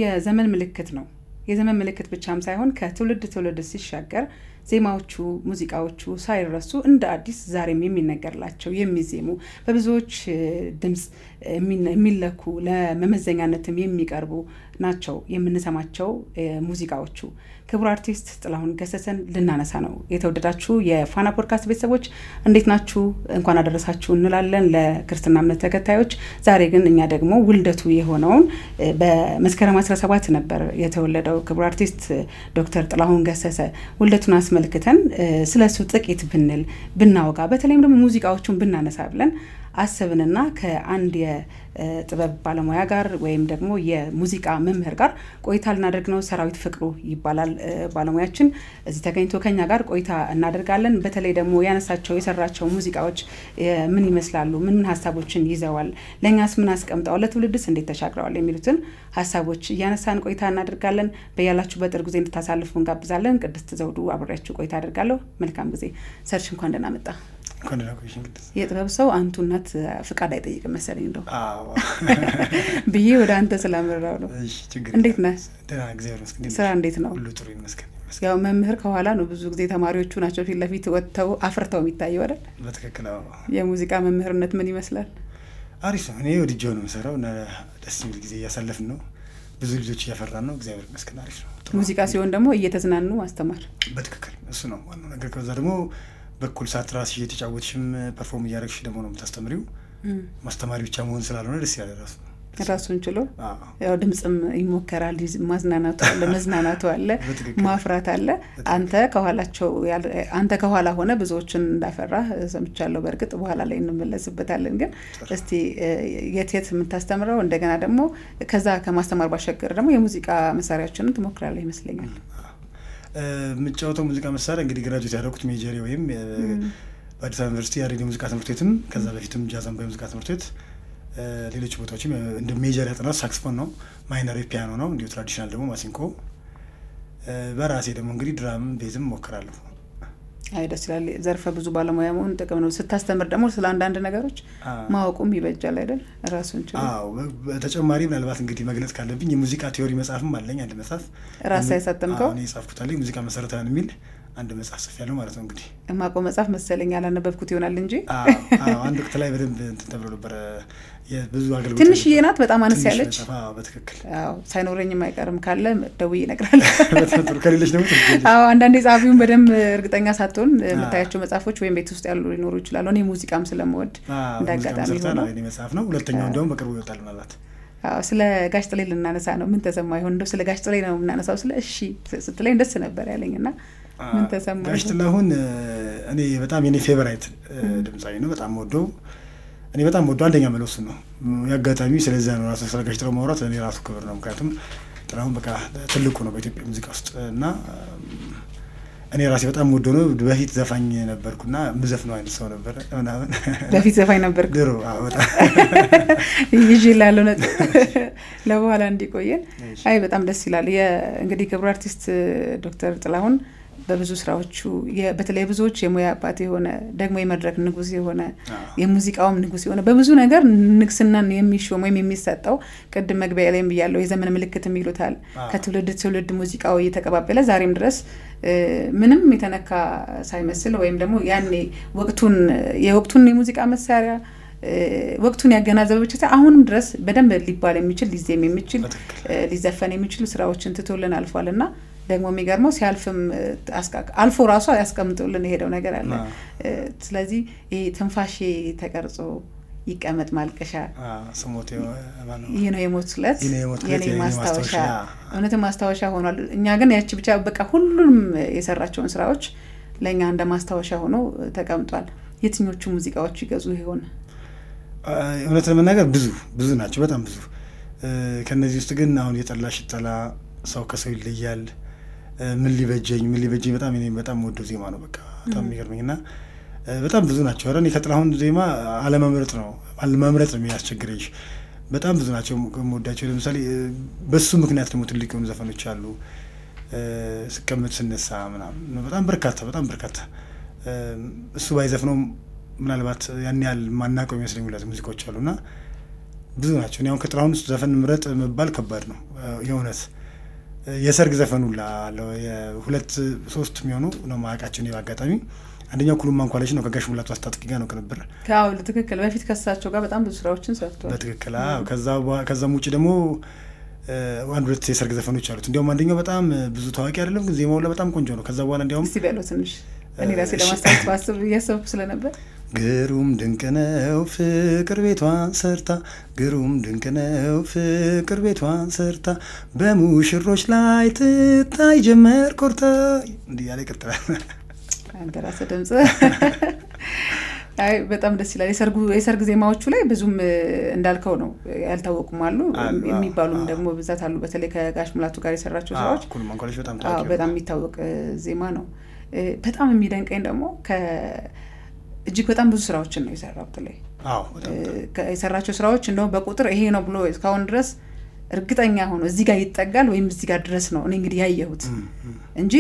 የዘመን ምልክት ነው የዘመን ምልክት ብቻም ሳይሆን ከትውልድ ትውልድ ሲሻገር ዜማዎቹ ሙዚቃዎቹ ሳይረሱ እንደ አዲስ ዛሬም የሚነገርላቸው የሚዜሙ በብዙዎች ድምጽ የሚለኩ ለመመዘኛነትም የሚቀርቡ ናቸው የምንሰማቸው ሙዚቃዎቹ ክቡር አርቲስት ጥላሁን ገሰሰን ልናነሳ ነው የተወደዳችሁ የፋና ፖድካስት ቤተሰቦች እንዴት ናችሁ እንኳን አደረሳችሁ እንላለን ለክርስትና እምነት ተከታዮች ዛሬ ግን እኛ ደግሞ ውልደቱ የሆነውን በመስከረም 17 ነበር የተወለደው ክቡር አርቲስት ዶክተር ጥላሁን ገሰሰ ውልደቱን አስመልክተን ስለሱ ጥቂት ብናወጋ በተለይም ደግሞ ሙዚቃዎቹን ብናነሳ ብለን አሰብንና ከአንድ የጥበብ ባለሙያ ጋር ወይም ደግሞ የሙዚቃ መምህር ጋር ቆይታ ልናደርግ ነው ሰራዊት ፍቅሩ ይባላል ባለሙያችን እዚህ ተገኝቶ ከኛ ጋር ቆይታ እናደርጋለን በተለይ ደግሞ ያነሳቸው የሰራቸው ሙዚቃዎች ምን ይመስላሉ ምን ሐሳቦችን ይዘዋል ለኛስ ምን አስቀምጠዋል ለትውልድስ እንዴት ተሻግረዋል የሚሉትን ሐሳቦች ያነሳን ቆይታ እናደርጋለን በያላችሁ በጥር ጊዜ እንድታሳልፉ እንጋብዛለን ቅድስት ዘውዱ አብሬያችሁ ቆይታ አደርጋለሁ መልካም ጊዜ ሰርሽ እንኳን ደህና መጣ ኮንዳኮሽን ግድስ የጥበብ ሰው አንቱነት ፍቃድ አይጠይቅም መሰለኝ እንደው ብዬ ወደ አንተ ስላመራው ነው እሺ ችግር እንዴት ነህ ደህና እግዚአብሔር ይመስገን ስራ እንዴት ነው ሁሉ ጥሩ ይመስገን ያው መምህር ከኋላ ነው ብዙ ጊዜ ተማሪዎቹ ናቸው ፊት ለፊት ወጥተው አፍርተው የሚታየው አይደል በትክክል የሙዚቃ መምህርነት ምን ይመስላል አሪፍ ነው እኔ ወድጄው ነው የምሰራው እና ደስ የሚል ጊዜ እያሳለፍን ነው ብዙ ልጆች እያፈራን ነው እግዚአብሔር ይመስገን አሪፍ ነው ሙዚቃ ሲሆን ደግሞ እየተዝናኑ ማስተማር በትክክል እሱ ነው ዋናው ነገር ከዛ ደግሞ በኩል ሳትራስ እየተጫወትሽም ፐርፎርም እያደረግሽ ደግሞ ነው የምታስተምሪው ማስተማሪ ብቻ መሆን ስላልሆነ ደስ ያለ ራሱን ችሎ ያው ድምጽም ይሞከራል ማዝናናቱ አለ መዝናናቱ አለ ማፍራት አለ አንተ ከኋላ ሆነ ብዙዎችን እንዳፈራ ሰምቻለሁ በርግጥ በኋላ ላይ እንመለስበታለን ግን እስቲ የት የምታስተምረው እንደገና ደግሞ ከዛ ከማስተማር ባሻገር ደግሞ የሙዚቃ መሳሪያዎችን ትሞክራለህ ይመስለኛል ምጫወተው ሙዚቃ መሳሪያ እንግዲህ ግራጁዌት ያደረኩት ሜጀር ወይም በአዲስ አበባ ዩኒቨርሲቲ ያሬድ ሙዚቃ ትምህርት ቤትም ከዛ በፊትም ጃዝ አምባይ ሙዚቃ ትምህርት ቤት ሌሎች ቦታዎችም እንደ ሜጀር ያጠናው ሳክስፎን ነው ማይነር ፒያኖ ነው እንዲሁ ትራዲሽናል ደግሞ ማሲንቆ በራሴ ደግሞ እንግዲህ ድራም ቤዝም ሞክራለሁ ደስ ይላል ዘርፈ ብዙ ባለሙያ መሆን ጥቅም ነው ስታስተምር ደግሞ ስለ አንዳንድ ነገሮች ማወቁም ይበጃል አይደል ራሱን ችሎ በተጨማሪ ምናልባት እንግዲህ መግለጽ ካለብኝ የሙዚቃ ቲዮሪ መጽሐፍም አለኝ አንድ መጽሐፍ ራስ ያሳተምከው እኔ ጻፍኩት አለኝ ሙዚቃ መሰረታን የሚል አንድ መጽሐፍ ጽፌያለሁ ማለት ነው እንግዲህ ማቆ መጽሐፍ መሰለኝ ያላነበብኩት ይሆናል እንጂ አንድ ወቅት ላይ በደንብ እንትን ተብሎ ነበር የብዙ አገልግሎት ትንሽ የናት በጣም አነስ ያለች በትክክል ሳይኖረኝም አይቀርም ካለ ደውዬ ይነግራል በትክክል ከሌለች ደግሞ አንዳንዴ ጻፊውን በደንብ እርግጠኛ ሳትሆን የምታያቸው መጽሐፎች ወይም ቤት ውስጥ ያሉ ሊኖሩ ይችላል እኔ ሙዚቃም ስለምወድ እንዳጋጣሚ ሆነ እኔ መጽሐፍ ነው ሁለተኛው እንደውም በቅርቡ ይወጣል ማለት ስለ ጋሽ ጥሌ ልናነሳ ነው ምን ተሰማ ይሆን እንደው ስለ ጋሽ ጥሌ ነው የምናነሳው ስለ እሺ ስትለኝ ደስ ነበር ያለኝና ምን ተሰማ ጋሽ ጥላሁን እኔ በጣም የኔ ፌቨራይት ድምጻዊ ነው በጣም ወደው እኔ በጣም ወደው አንደኛ መለሱ ነው ያጋጣሚ ስለዛ ነው ራሱ ስለ ጋሽ ጥላሁን ማውራት ለኔ ራሱ ክብር ነው ምክንያቱም ጥላሁን በቃ ትልቁ ነው በኢትዮጵያ ሙዚቃ ውስጥ እና እኔ ራሴ በጣም ወደው ነው በፊት ዘፋኝ ነበርኩና ምዘፍነው አይነት ሰው ነበር ምናምን በፊት ዘፋኝ ነበርኩ ድሮ በጣም ይጅላል ነው ለበኋላ እንዲቆየን በጣም ደስ ይላል እንግዲህ ክቡር አርቲስት ዶክተር ጥላሁን በብዙ ስራዎቹ በተለይ ብዙዎች የሙያ አባት የሆነ ደግሞ የመድረክ ንጉስ የሆነ የሙዚቃውም ንጉስ የሆነ በብዙ ነገር ንግስናን የሚሾም ወይም የሚሰጠው ቅድም መግቢያ ላይም ብያለሁ የዘመን ምልክት የሚሉታል ከትውልድ ትውልድ ሙዚቃው እየተቀባበለ ዛሬም ድረስ ምንም የተነካ ሳይመስል ወይም ደግሞ ያኔ የወቅቱን የሙዚቃ መሳሪያ ወቅቱን ያገናዘበ ብቻ አሁንም ድረስ በደንብ ሊባል የሚችል ሊዜም የሚችል ሊዘፈን የሚችሉ ስራዎችን ትቶልን አልፏልና ደግሞ የሚገርመው ሲያልፍም አልፎ ራሱ ያስቀምጡልን የሄደው ነገር አለ ስለዚህ ይሄ ትንፋሽ ተቀርጾ ይቀመጥ ማልቀሻ ስሞት ይሄ ነው የሞትለት የኔ ማስታወሻ እውነትም ማስታወሻ ሆኗል እኛ ግን ያቺ ብቻ በቃ ሁሉም የሰራቸውን ስራዎች ለኛ እንደ ማስታወሻ ሆኖ ተቀምጧል የትኞቹ ሙዚቃዎች ይገዙ ይሆን እውነት ለመናገር ብዙ ናቸው በጣም ብዙ ከነዚህ ውስጥ ግን አሁን የጠላሽ ጠላ ሰው ከሰው ይለያል ምን ሊበጀኝ በጣም ወዶ ዜማ ነው በቃ በጣም የሚገርመኝና በጣም ብዙ ናቸው አረን ከጥላሁን ዜማ አለመምረጥ ነው የሚያስቸግረኝ በጣም ብዙ ናቸው ወዳቸው ለምሳሌ በሱ ምክንያት ደግሞ ትልቅ የሆኑ ዘፈኖች አሉ ስቀመጥ ስነሳ ምናምን በጣም በርካታ እሱ ባይዘፍነው ምናልባት ያን ያህል ማናቀው የሚመስለኝ ሁለት ሙዚቃዎች አሉና ብዙ ናቸው። እኔ አሁን ከጥላሁን ውስጥ ዘፈን ምረጥ መባል ከባድ ነው የእውነት። የሰርግ ዘፈኑላ አለው የሁለት ሶስት የሚሆኑ ነው ማቃቸው ነው በአጋጣሚ። አንደኛው ኩሉማ እንኳለሽ ነው ከጋሽ ሙላቱ አስታጥቂ ጋር ነው ከነበር። አዎ ትክክል። በፊት ከሳቸው ጋር በጣም ብዙ ስራዎችን ሰርቷል። በትክክል አዎ። ከዛም ውጪ ደግሞ አንድ ሁለት የሰርግ ዘፈኖች አሉት። እንዲያውም አንደኛው በጣም ብዙ ታዋቂ አይደለም ግን ዜማው በጣም ቆንጆ ነው። ከዛ በኋላ እንዲያውም እስቲ በለው ትንሽ እኔ ራሴ ለማስታወስ ባስብ እያሰብኩ ስለነበር ግሩም ድንቅ ነው ፍቅር ቤቷን ሰርታ ግሩም ድንቅ ነው ፍቅር ቤቷን ሰርታ በሙሽሮች ላይ ትታይ ጀመር ኮርታ እንዲህ ያለ ይቀጥላል። አንተ ራስህ ድምጽ አይ በጣም ደስ ይላል። የሰርግ ዜማዎቹ ላይ ብዙም እንዳልከው ነው ያልታወቁም አሉ የሚባሉም ደግሞ ብዛት አሉ። በተለይ ከጋሽ ሙላቱ ጋር የሰራቸው ስራዎች ኩሉማ እንኳለሽ በጣም ታዋቂ ነው። በጣም የሚታወቅ ዜማ ነው። በጣም የሚደንቀኝ ደግሞ እጅግ በጣም ብዙ ስራዎችን ነው የሰራው በተለይ የሰራቸው ስራዎች እንደው በቁጥር ይሄ ነው ብሎ እስካሁን ድረስ እርግጠኛ ሆኖ እዚህ ጋር ይጠጋል ወይም እዚህ ጋር ድረስ ነው እኔ እንግዲህ ያየሁት እንጂ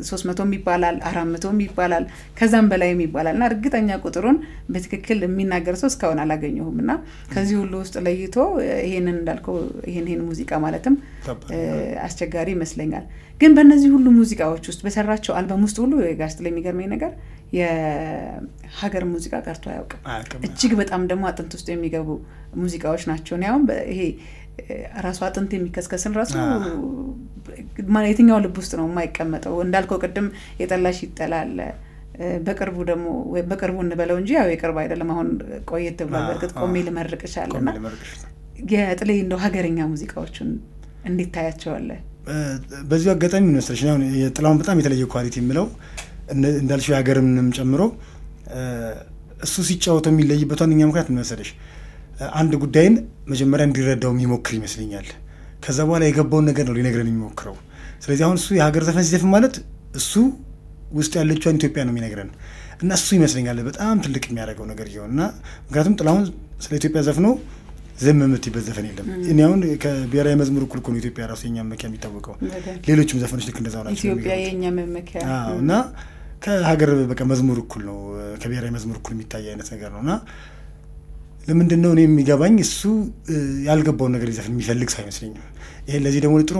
300 ይባላል 400 ይባላል ከዛም በላይ ይባላልና እርግጠኛ ቁጥሩን በትክክል የሚናገር ሰው እስካሁን አላገኘሁምና ከዚህ ሁሉ ውስጥ ለይቶ ይሄንን እንዳልከው ይሄን ሙዚቃ ማለትም አስቸጋሪ ይመስለኛል። ግን በእነዚህ ሁሉ ሙዚቃዎች ውስጥ በሰራቸው አልበም ውስጥ ሁሉ ጋሽ ጥላ የሚገርመኝ ነገር የሀገር ሙዚቃ ቀርቶ አያውቅም። እጅግ በጣም ደግሞ አጥንት ውስጥ የሚገቡ ሙዚቃዎች ናቸው። ነው ይሄ ራሱ አጥንት የሚከስከስን ራሱ ማለት የትኛው ልብ ውስጥ ነው የማይቀመጠው? እንዳልከው ቅድም የጠላሽ ይጠላል በቅርቡ ደግሞ ወይ በቅርቡ እንበለው እንጂ ያው የቅርብ አይደለም አሁን ቆየት ብሏል። በርግጥ ቆሜ ልመርቅሻለና የጥሌ እንደው ሀገርኛ ሙዚቃዎችን እንዴት ታያቸዋለህ? በዚህ አጋጣሚ ምን መስለሽ ነው የጥላውን በጣም የተለየ ኳሊቲ የሚለው እንዳልሽው የሀገርንም ጨምሮ እሱ ሲጫወተው የሚለይበት ዋነኛ ምክንያት ምን መሰለሽ አንድ ጉዳይን መጀመሪያ እንዲረዳው የሚሞክር ይመስለኛል። ከዛ በኋላ የገባውን ነገር ነው ሊነግረን የሚሞክረው። ስለዚህ አሁን እሱ የሀገር ዘፈን ሲዘፍን ማለት እሱ ውስጥ ያለችውን ኢትዮጵያ ነው የሚነግረን እና እሱ ይመስለኛል በጣም ትልቅ የሚያደርገው ነገር ይሆንና ምክንያቱም ጥላሁን ስለ ኢትዮጵያ ዘፍኖ ዝም የምትይበት ዘፈን የለም። እኔ አሁን ከብሔራዊ መዝሙር እኩል ነው ኢትዮጵያ ራሱ የኛ መመኪያ የሚታወቀው። ሌሎችም ዘፈኖች ልክ እንደዛው ናቸው። ኢትዮጵያ የኛ መመኪያ እና ከሀገር በቃ መዝሙር እኩል ነው ከብሔራዊ መዝሙር እኩል የሚታይ አይነት ነገር ነውና ለምንድን ነው እኔ የሚገባኝ እሱ ያልገባውን ነገር ይዘፍን የሚፈልግ ሰው አይመስለኝም። ይሄ ለዚህ ደግሞ ጥሩ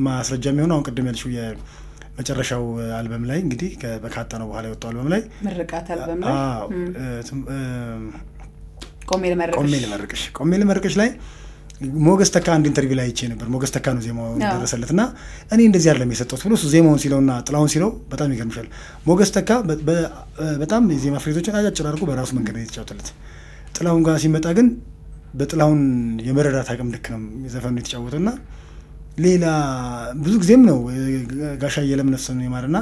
ማስረጃ የሚሆነው አሁን ቅድም ያልሽው የመጨረሻው አልበም ላይ እንግዲህ በካታ ነው በኋላ የወጣው አልበም ላይ ምርቃት አልበም ላይ ቆሜ ልመርቅሽ ላይ ሞገስ ተካ አንድ ኢንተርቪው ላይ አይቼ ነበር። ሞገስ ተካ ነው ዜማው ደረሰለትና እኔ እንደዚህ አይደለም የሰጠሁት ብሎ እሱ ዜማውን ሲለውና ጥላሁን ሲለው በጣም ይገርምሻል። ሞገስ ተካ በጣም የዜማ ፍሬቶችን አጫጭር አድርጎ በራሱ መንገድ ነው የተጫወተለት። ጥላሁን ጋር ሲመጣ ግን በጥላሁን የመረዳት አቅም ልክ ነው የዘፈኑ የተጫወተውና ሌላ ብዙ ጊዜም ነው ጋሻ የለም ነፍሱን ይማርና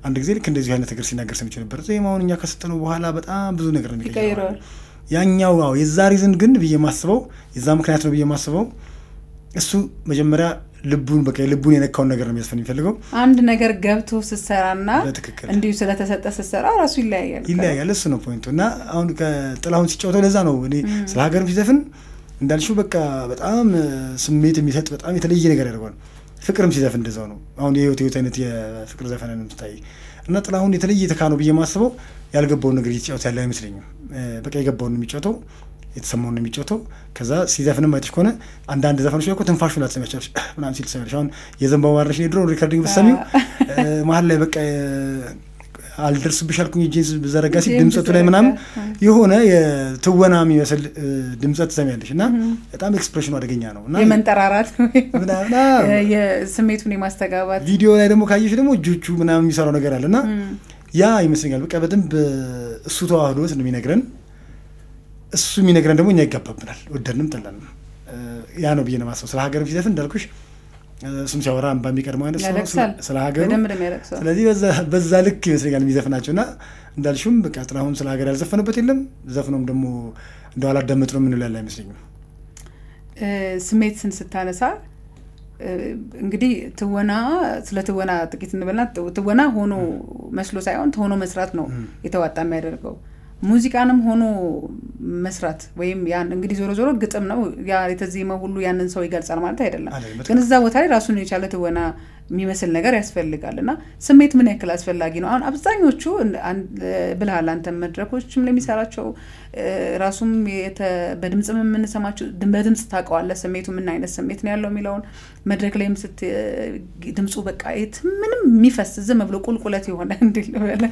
አንድ ጊዜ ልክ እንደዚህ አይነት ነገር ሲናገር ሰምቼ ነበር። ዜማውን እኛ ከሰጠነው በኋላ በጣም ብዙ ነገር ነው የሚቀየረው ያኛው የዛ ሪዝን ግን በየማስበው የዛ ምክንያት ነው በየማስበው እሱ መጀመሪያ ልቡን በቃ ልቡን የነካውን ነገር ነው የሚያስፈን የሚፈልገው አንድ ነገር ገብቶ ሲሰራና እንዲሁ ስለተሰጠ ሲሰራ ራሱ ይለያያል። እሱ ነው ፖይንቱ። እና አሁን ከጥላሁን ሲጫወተው ለዛ ነው እኔ ስለ ሀገርም ሲዘፍን እንዳልሽው በቃ በጣም ስሜት የሚሰጥ በጣም የተለየ ነገር ያደርጋል። ፍቅርም ሲዘፍን እንደዛው ነው። አሁን የህይወት አይነት የፍቅር ዘፈንንም ስታይ እና ጥላሁን የተለየ ተካነው በየማስበው ያልገባውን ነገር እየተጫወተ ያለ አይመስለኝም። በቃ የገባውን የሚጫወተው የተሰማውን የሚጫወተው ከዛ ሲዘፍንም አይተሽ ከሆነ አንዳንድ ዘፈኖች ላይ እኮ ትንፋሹ ላትሰሚያለሽ ምናምን ሲል ትሰሚያለሽ። አሁን የዘንባባ ማርሽ የድሮ ሪካርዲንግ በሰሚው መሀል ላይ በቃ አልደርስብሽ አልኩኝ እጄ በዘረጋ ሲል ድምጸቱ ላይ ምናምን የሆነ የትወና የሚመስል ድምጸት ትሰሚያለሽ እና በጣም ኤክስፕሬሽኑ አደገኛ ነው እና የመንጠራራት ምናምን የስሜቱን የማስተጋባት ቪዲዮ ላይ ደግሞ ካየሽ ደግሞ እጆቹ ምናምን የሚሰራው ነገር አለና ያ ይመስለኛል በቃ በደንብ እሱ ተዋህዶ እንደሚነግረን እሱ የሚነግረን ደግሞ እኛ ይጋባብናል ወደድንም ጠላንም ያ ነው ብዬ ነው የማስበው። ስለ ሀገርም ሲዘፍን እንዳልኩሽ እሱም ሲያወራ አንባ የሚቀድመው አይነት ሰው ስለ ሀገሩ ስለዚህ በዛ ልክ ይመስለኛል የሚዘፍናቸውና እንዳልሽውም በቃ ጥላሁን ስለ ሀገር ያልዘፈነበት የለም ዘፍኖም ደግሞ እንደው አላዳመጥ ነው የምንለው ያለ አይመስለኝም። ስሜትን ስታነሳ እንግዲህ ስለ ትወና ጥቂት እንበልና ትወና ሆኖ መስሎ ሳይሆን ሆኖ መስራት ነው የተዋጣ የሚያደርገው። ሙዚቃንም ሆኖ መስራት ወይም ያን እንግዲህ ዞሮ ግጥም ነው ያ የተዜመው ሁሉ ያንን ሰው ይገልጻል ማለት አይደለም። ግን እዛ ቦታ ላይ ራሱን የቻለ ትወና የሚመስል ነገር ያስፈልጋልና ስሜት ምን ያክል አስፈላጊ ነው? አሁን አብዛኞቹ ብልሃል አንተ መድረኮችም ለሚሰራቸው ራሱም በድምጽ የምንሰማቸው በድምጽ ታውቀዋለህ ስሜቱ ምን አይነት ስሜት ነው ያለው የሚለውን መድረክ ላይም ድምጹ በቃ ምንም የሚፈስ ዝም ብሎ ቁልቁለት የሆነ እንዲልበለ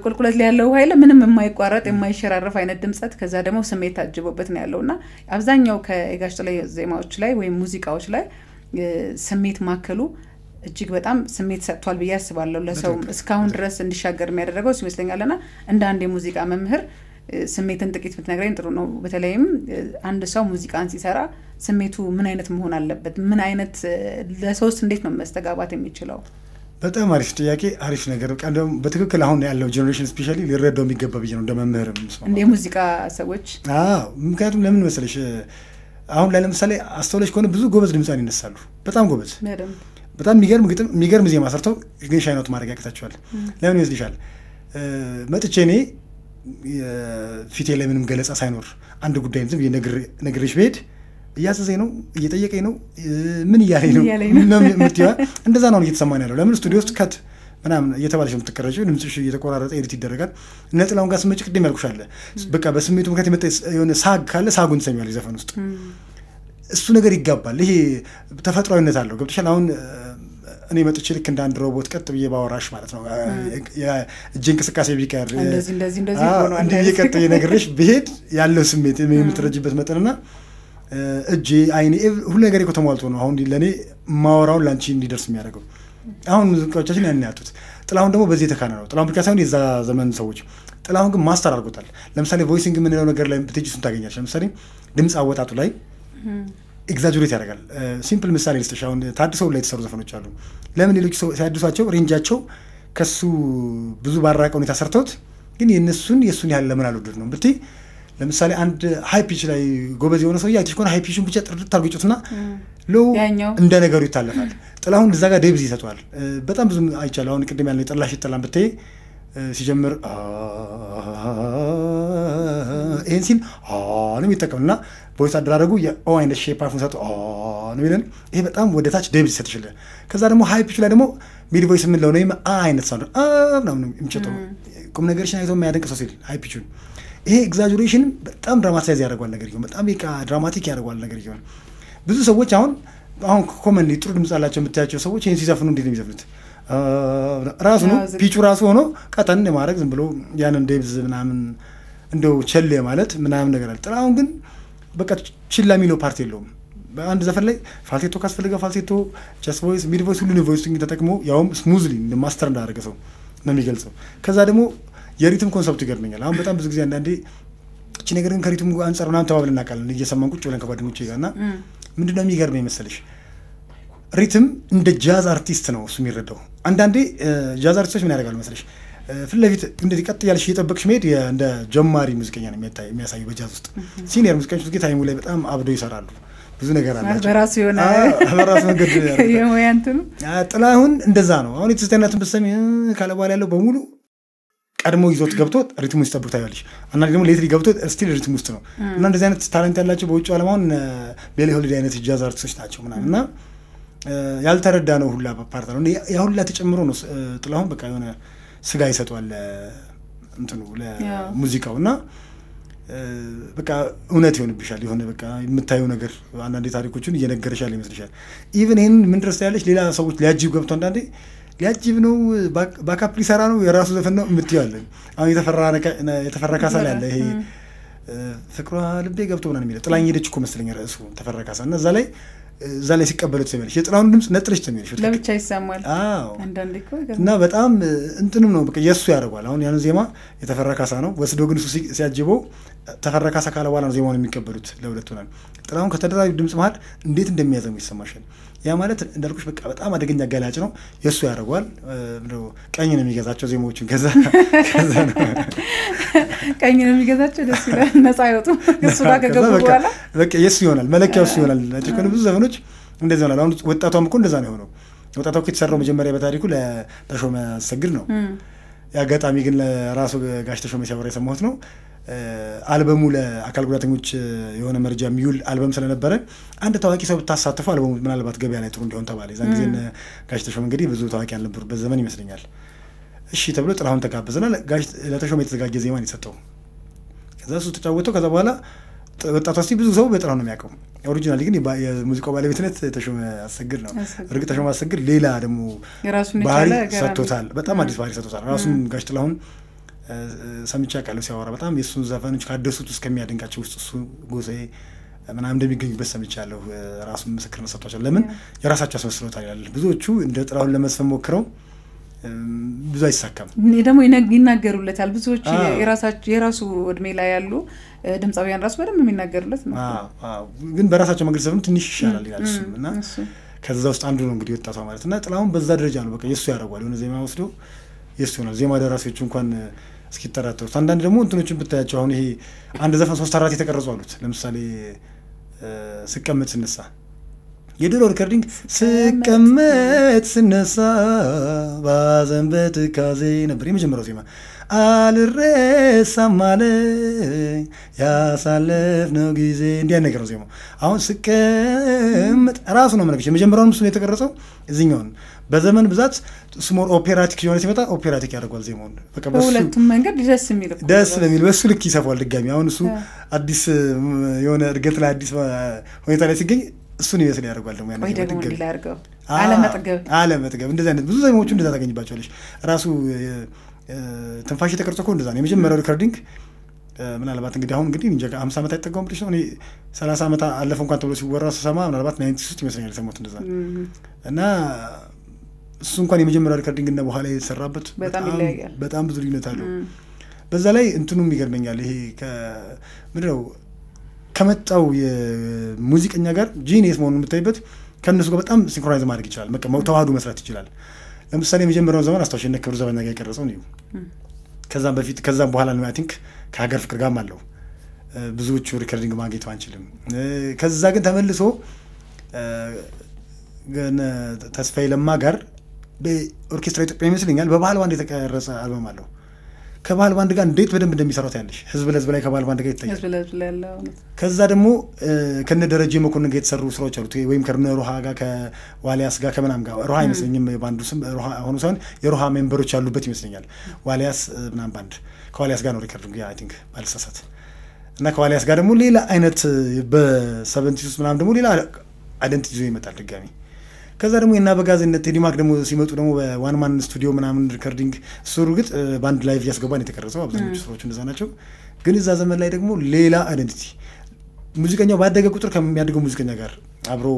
ቁልቁለት ላይ ያለው ኃይል ምንም የማይቋረጥ የማይሸራረፍ አይነት ድምጸት ከዛ ደግሞ ስሜት ታጅቦበት ነው ያለውና አብዛኛው ከጋሽ ጥላይ ዜማዎች ላይ ወይ ሙዚቃዎች ላይ ስሜት ማከሉ እጅግ በጣም ስሜት ሰጥቷል ብዬ አስባለሁ ለሰው እስካሁን ድረስ እንዲሻገር የሚያደርገው ይመስለኛልና እንደ አንድ የሙዚቃ መምህር ስሜትን ጥቂት ብትነግረኝ ጥሩ ነው በተለይም አንድ ሰው ሙዚቃን ሲሰራ ስሜቱ ምን አይነት መሆን አለበት ምን አይነት ለሰውስ እንዴት ነው መስተጋባት የሚችለው በጣም አሪፍ ጥያቄ አሪፍ ነገር በቃ እንደውም በትክክል አሁን ያለው ጄነሬሽን ስፔሻሊ ሊረዳው የሚገባ ብዬ ነው እንደመምህርም እንደ ሙዚቃ ሰዎች ምክንያቱም ለምን መሰለሽ አሁን ለምሳሌ አስተውለሽ ከሆነ ብዙ ጎበዝ ድምጻን ይነሳሉ በጣም ጎበዝ በጣም የሚገርም ዜማ ሰርተው ግን ሻይናውት ማድረግ ያቅታቸዋል ለምን ይመስልሻል መጥቼ እኔ ፊቴ ላይ ምንም ገለጻ ሳይኖር አንድ ጉዳይ ዝም ነግሬሽ ብሄድ እያዘዘኝ ነው እየጠየቀኝ ነው ምን እያለኝ ነው ምትያ እንደዛ ነው እየተሰማኝ ያለው ለምን ስቱዲዮ ውስጥ ከት ምናምን እየተባለሽ የምትቀረጪው ድምጽሽ እየተቆራረጠ ኤዲት ይደረጋል ነጥላውን ጋር ስመጭ ቅድም ያልኩሻል በቃ በስሜቱ ምክንያት የመጣ የሆነ ሳግ ካለ ሳጉን ትሰሚያለሽ ዘፈን ውስጥ እሱ ነገር ይጋባል ይሄ ተፈጥሯዊነት አለው ገብተሻል አሁን እኔ መጥቼ ልክ እንደ አንድ ሮቦት ቀጥ ብዬ ባወራሽ ማለት ነው እጄ እንቅስቃሴ ቢቀር እንደዚህ ሆኗል እንዴ ቀጥ እየነገርሽ ብሄድ ያለው ስሜት የምትረጅበት መጠንና እጄ አይኔ ሁሉ ነገር እኮ ተሟልቶ ነው አሁን ለኔ ማወራውን ላንቺ እንዲደርስ የሚያደርገው አሁን ሙዚቃዎቻችን ያን ያጡት ጥላሁን ደግሞ በዚህ ተካና ነው ጥላሁን ብቻ ሳይሆን የዛ ዘመን ሰዎች ጥላሁን ግን ማስተር አድርጎታል ለምሳሌ ቮይሲንግ ምን ነው ነገር ላይ ብትጅሱን ታገኛለሽ ለምሳሌ ድምጽ አወጣጡ ላይ ኤግዛጀሬት ያደርጋል ሲምፕል ምሳሌ ልስጥሽ አሁን ታድሰው ላይ የተሰሩ ዘፈኖች አሉ ለምን ሌሎች ሲያድሷቸው ሬንጃቸው ከሱ ብዙ ባራቀ ሁኔታ ሰርተውት ግን የሱን ያህል ለምን አልወደድ ነው ብትይ ለምሳሌ አንድ ሃይ ፒች ላይ ጎበዝ የሆነ ሰው ያይተሽ ኮን ሃይ ፒቹን ብቻ ጥርት አርግጩትና ሎ እንደ ነገሩ ይታለፋል ጥላሁን እዛ ጋር ዴብዝ ይሰጣል በጣም ብዙ አይቻለሁ አሁን ቅድም ያለው ጥላሽ ይጠላም ብትይ ሲጀምር ይሄን ሲል ነው የሚጠቀምና ቮይስ አደራረጉ የኦ አይነት ሼፕ አፉን ሰጥቶ ነው ይለን ይሄ በጣም ወደ ታች ዴብዝ ይሰጥሽል ከዛ ደግሞ ሃይ ፒች ላይ ደግሞ ሚድ ቮይስ ምን ነው ነው አይነት ሳውንድ ምናምን የሚጨጠው ቁም ነገርሽን አይቶ የሚያደንቅ ሰው ሲል ሃይ ፒቹን ይሄ ኤግዛጀሬሽን በጣም ድራማታይዝ ያደርጋል ነገር ይሁን በጣም ድራማቲክ ያደርጋል ነገር ይሁን ብዙ ሰዎች አሁን ኮመንሊ ጥሩ ድምጽ አላቸው የምታያቸው ሰዎች ይሄን ሲዘፍኑ እንዴት ነው የሚዘፍኑት ራሱ ነው ፒቹ ራሱ ሆኖ ቀጠን ማድረግ ዝም ብሎ ያንን ዴብዝ ምናምን እንደው ቸል ማለት ምናምን ነገር አለ ጥላሁን ግን በቃ ችላ የሚለው ፓርት የለውም በአንድ ዘፈን ላይ ፋልሴቶ ካስፈልጋ ፋልሴቶ ጀስት ቮይስ ሚድ ቮይስ ሁሉ ቮይሲንግ ተጠቅሞ ያውም ስሙዝሊ ማስተር እንዳደረገ ሰው ነው የሚገልጸው ከዛ ደግሞ የሪትም ኮንሰፕት ይገርመኛል አሁን በጣም ብዙ ጊዜ አንዳንዴ እቺ ነገር ግን ከሪትም አንፃር ምናምን ተባብለን እናውቃለን እየሰማን ቁጭ ብለን ከጓደኞቼ ጋርና ምንድነው የሚገርመኝ መሰለሽ ሪትም እንደ ጃዝ አርቲስት ነው እሱ የሚረዳው አንዳንዴ ጃዝ አርቲስቶች ምን ያደርጋሉ መሰለሽ ፍለፊት እንደዚህ ቀጥ ያለሽ እየጠበቅሽ መሄድ እንደ ጀማሪ ሙዚቀኛ ነው የሚያሳዩ በጃዝ ውስጥ ሲኒየር ሙዚቀኞች ግን ታይሙ ላይ በጣም አብደው ይሰራሉ ብዙ ነገር አላቸው በራሱ የሆነ በራሱ መንገድ የሞያንቱን ጥላሁን እንደዛ ነው አሁን የተስተናትን በሰሚ ካለ በኋላ ያለው በሙሉ ቀድሞ ይዞት ገብቶ ሪትም ውስጥ ተብርታ ያለሽ እና ደግሞ ሌትሪ ገብቶ ስቲል ሪትም ውስጥ ነው እና እንደዚህ አይነት ታለንት ያላቸው በውጭ ዓለማውን ቤሊ ሆሊዴይ አይነት ጃዝ አርቲስቶች ናቸው ምናምንና ያልተረዳ ነው ሁላ ፓርት ነው ያ ሁላ ተጨምሮ ነው ጥላሁን በቃ የሆነ ስጋ ይሰጣል እንትኑ ለሙዚቃውና በቃ እውነት ይሆንብሻል የሆነ በቃ የምታየው ነገር አንዳንዴ ታሪኮችን እየነገረሻል ይመስልሻል ኢቭን ይሄን ምን ድረስ ያለሽ ሌላ ሰዎች ሊያጅብ ገብቶ አንዳንዴ ሊያጅብ ነው ባካፕ ሊሰራ ነው የራሱ ዘፈን ነው የምትይዋለኝ አሁን የተፈራ ካሳ ላይ ያለ ይሄ ፍቅሯ ልቤ ገብቶ ምናምን የሚለው ጥላኝ ሄደች እኮ መስለኝ ራሱ ተፈራ ካሳ እና እዛ ላይ ሲቀበሉት ሰሚያለሽ የጥላሁን ድምጽ ነጥለሽ ተሚያለሽ ለብቻ ይሰማል አንዳንዴ እኮ እና በጣም እንትንም ነው በቃ የሱ ያደርጋል አሁን ያን ዜማ የተፈራ ካሳ ነው ወስዶ ግን እሱ ሲያጅበው ተፈራ ካሳ ካለ በኋላ ነው ዜማውን የሚቀበሉት ለሁለቱ ነው ጥላሁን ከተደራጁ ድምጽ መሃል እንዴት እንደሚያዘሙ ይሰማሻል ያ ማለት እንዳልኩሽ በቃ በጣም አደገኛ ገላጭ ነው የሱ ያደርጋል ነው ቀኝ ነው የሚገዛቸው ዜማዎችን ከዛ ነው ቀኝ ነው የሚገዛቸው ደስ ይላል ነፃ አይወጡ እሱ ጋር ከገቡ በኋላ በቃ የሱ ይሆናል መለኪያው እሱ ይሆናል ለተከነ ብዙ ዘፈኖች እንደዛ ነው አሁን ወጣቷም እኮ እንደዛ ነው የሆነው ወጣቷ ከተሰራው መጀመሪያ በታሪኩ ለተሾመ አሰግድ ነው ያጋጣሚ ግን ለራሱ ጋሽ ተሾመ ሲያወራ የሰማሁት ነው አልበሙ ለአካል ጉዳተኞች የሆነ መርጃ የሚውል አልበም ስለነበረ አንድ ታዋቂ ሰው ብታሳትፉ አልበሙ ምናልባት ገበያ ላይ ጥሩ እንዲሆን ተባለ። የዛን ጊዜ ጋሽ ተሾመ እንግዲህ ብዙ ታዋቂ ያልነበሩበት ዘመን ይመስለኛል። እሺ ተብሎ ጥላሁን ተጋበዘና ጋሽ ለተሾመ የተዘጋጀ ዜማን የሰጠው ከዛ እሱ ተጫወተው። ከዛ በኋላ ወጣቱ እስቲ ብዙ ሰው በጥላሁን ነው የሚያውቀው። ኦሪጂናሊ ግን የሙዚቃው ባለቤትነት ተሾመ አሰግድ ነው። እርግጥ ተሾመ አሰግድ ሌላ ደግሞ ባህሪ ሰጥቶታል። በጣም አዲስ ባህሪ ሰጥቶታል። ራሱን ጋሽ ጥላሁን ሰምቻ ቃለው ሲያወራ በጣም የሱን ዘፈኖች ካደሱት እስከሚያደንቃቸው ውስጥ እሱ ጎሳዬ ምናምን እንደሚገኙበት ሰምቻለሁ። ራሱን ምስክርነት ሰጥቷቸዋል። ለምን የራሳቸው አስመስሎታል ይላል። ብዙዎቹ እንደ ጥላሁን ለመስፈን ሞክረው ብዙ አይሳካም። ደግሞ ይናገሩለታል። ብዙዎች የራሱ እድሜ ላይ ያሉ ድምጻውያን ራሱ በደንብ የሚናገሩለት ነው። ግን በራሳቸው መንገድ ዘፈኑ ትንሽ ይሻላል ይላል እሱ እና ከዛ ውስጥ አንዱ ነው እንግዲህ ወጣቷ ማለት እና ጥላሁን በዛ ደረጃ ነው በቃ የሱ ያደርጓል። የሆነ ዜማ ወስዶ የሱ ነው ዜማ ደራሲዎቹ እንኳን እስኪጠራጠሩት። አንዳንድ ደግሞ እንትኖችን ብታያቸው አሁን ይሄ አንድ ዘፈን 3-4 የተቀረጹ አሉት። ለምሳሌ ስቀመጥ ስነሳ የድሮ ሪከርዲንግ ስቀመጥ ስነሳ ባዘን በትካዜ ነበር የመጀመሪያው ዜማ። አልረሳም አለኝ ያሳለፍነው ጊዜ እንዲህ አይነት ነገር ነው ዜማው። አሁን ስቀመጥ ራሱ ነው ማለት የመጀመሪያውን ምስሉ የተቀረጸው እዚህኛውን በዘመን ብዛት ስሞር ኦፔራቲክ የሆነ ሲመጣ ኦፔራቲክ ያደርጓል ዜማውን። በቃ በሁለቱም መንገድ ደስ የሚል በሱ ልክ ይሰፋል ድጋሚ። አሁን እሱ አዲስ የሆነ እድገት ላይ አዲስ ሁኔታ ላይ ሲገኝ እሱን ይመስል ያደርጓል ደግሞ ያንን ደግሞ ሊላርገው አለመጥገብ እንደዛ አይነት ብዙ ዜማዎቹ እንደዛ ታገኝባቸዋለሽ። ራሱ ትንፋሽ የተቀርጾ እኮ እንደዛ ነው የመጀመሪያው ሪከርዲንግ። ምናልባት እንግዲህ አሁን እንግዲህ እንጃ 50 ዓመት አይጠጋውም ብለሽ ነው እኔ 30 ዓመት አለፈ እንኳን ተብሎ ሲወራ ስሰማ ምናልባት 93 ይመስለኛል ሰሞት እንደዛ እና እሱ እንኳን የመጀመሪያው ሪከርዲንግ እና በኋላ የተሰራበት በጣም ብዙ ልዩነት አለው። በዛ ላይ እንትኑም ይገርመኛል ይሄ ምንድነው ከመጣው የሙዚቀኛ ጋር ጂኒየስ መሆኑን የምታይበት ከነሱ ጋር በጣም ሲንክሮናይዝ ማድረግ ይችላል። በቃ ተዋህዶ መስራት ይችላል። ለምሳሌ የመጀመሪያው ዘመን አስታውሽ እነ ክብር ዘበኛ ጋር የቀረጸው ነው። ከዛም በኋላ ነው አይ ቲንክ ከሀገር ፍቅር ጋርም አለው ብዙዎቹ ሪከርዲንግ ማግኘት አንችልም። ከዛ ግን ተመልሶ ተስፋዬ ለማ ጋር በኦርኬስትራ ኢትዮጵያ ይመስለኛል በባህል ባንድ የተቀረጸ አልበም አለው። ከባህል ባንድ ጋር እንዴት በደንብ እንደሚሰራው ያለሽ ህዝብ ለህዝብ ላይ ከባህል ባንድ ጋር ይታያል። ከዛ ደግሞ ከነ ደረጀ መኮንን ጋር የተሰሩ ስራዎች አሉት ወይም ከነ ሮሃ ጋር ከዋሊያስ ጋር ከምናም ጋር ሮሃ ይመስለኛል ባንዱ ስም ሮሃ አሁን ሳይሆን የሮሃ ሜምበሮች ያሉበት ይመስለኛል። ዋሊያስ ምናም ባንድ ከዋሊያስ ጋር ነው ሪከርዲንግ ያ አይ ቲንክ ባልሳሳት እና ከዋሊያስ ጋር ደግሞ ሌላ አይነት በ70 ምናም ደግሞ ሌላ አይደንቲቲ ይዞ ይመጣል ድጋሚ። ከዛ ደግሞ የናበጋዝነት ቴዲማክ ደግሞ ሲመጡ ደግሞ በዋን ማን ስቱዲዮ ምናምን ሪከርዲንግ እሱ እርግጥ ባንድ ላይቭ ያስገባን የተቀረጸው አብዛኞቹ ስራዎች እንደዛ ናቸው። ግን እዛ ዘመን ላይ ደግሞ ሌላ አይደንቲቲ ሙዚቀኛው ባደገ ቁጥር ከሚያድገው ሙዚቀኛ ጋር አብሮ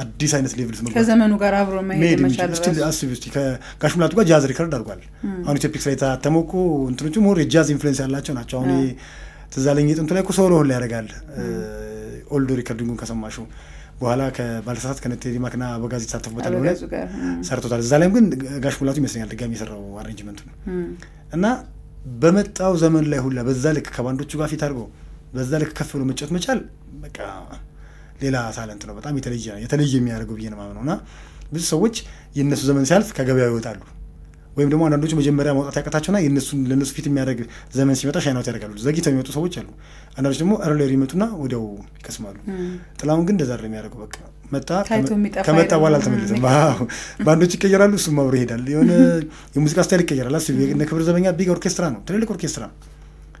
አዲስ አይነት ሌቭል ነው ከዘመኑ ጋር አብሮ መሄድ መቻል ራሱ አስቢውስቲ ከጋሽ ሙላቱ ጋር ጃዝ ሪከርድ አድርጓል። አሁን ኢትዮፒክስ ላይ ታተመው እኮ እንትኖቹ ሞር የጃዝ ኢንፍሉዌንስ ያላቸው ናቸው። አሁን ተዛለኝ ጥንቱ ላይ እኮ ሶሎ ሁሉ ያደርጋል ኦልድ ሪከርዲንጉን ከሰማሽው በኋላ ከባልሳሳት ከነቴዲማክና አበጋዝ የተሳተፉበታል ብለ ሰርቶታል። እዛ ላይም ግን ጋሽ ሙላቱ ይመስለኛል ድጋሚ የሰራው አሬንጅመንቱ ነው እና በመጣው ዘመን ላይ ሁላ በዛ ልክ ከባንዶቹ ጋር ፊት አድርገው በዛ ልክ ከፍ ብሎ መጫወት መቻል በቃ ሌላ ታለንት ነው። በጣም የተለየ የሚያደርገው ብዬ ነው የማምነው። እና ብዙ ሰዎች የእነሱ ዘመን ሲያልፍ ከገበያው ይወጣሉ ወይም ደግሞ አንዳንዶቹ መጀመሪያ ማውጣት ያቀታቸውና ለእነሱ ፊት የሚያደርግ ዘመን ሲመጣ ሻይናውት ያደርጋሉ። ዘግይተው የሚመጡ ሰዎች አሉ። አንዳንዶች ደግሞ እርሌር ይመጡና ወዲያው ይከስማሉ። ጥላሁን ግን እንደዛ አይደለም የሚያደርገው። በቃ ከመጣ በኋላ አልተመለሰም። ባንዶች ይቀየራሉ፣ እሱም አብሮ ይሄዳል። የሆነ የሙዚቃ ስታይል ይቀየራል። አስቢ የእነ ክብር ዘበኛ ቢግ ኦርኬስትራ ነው፣ ትልልቅ ኦርኬስትራ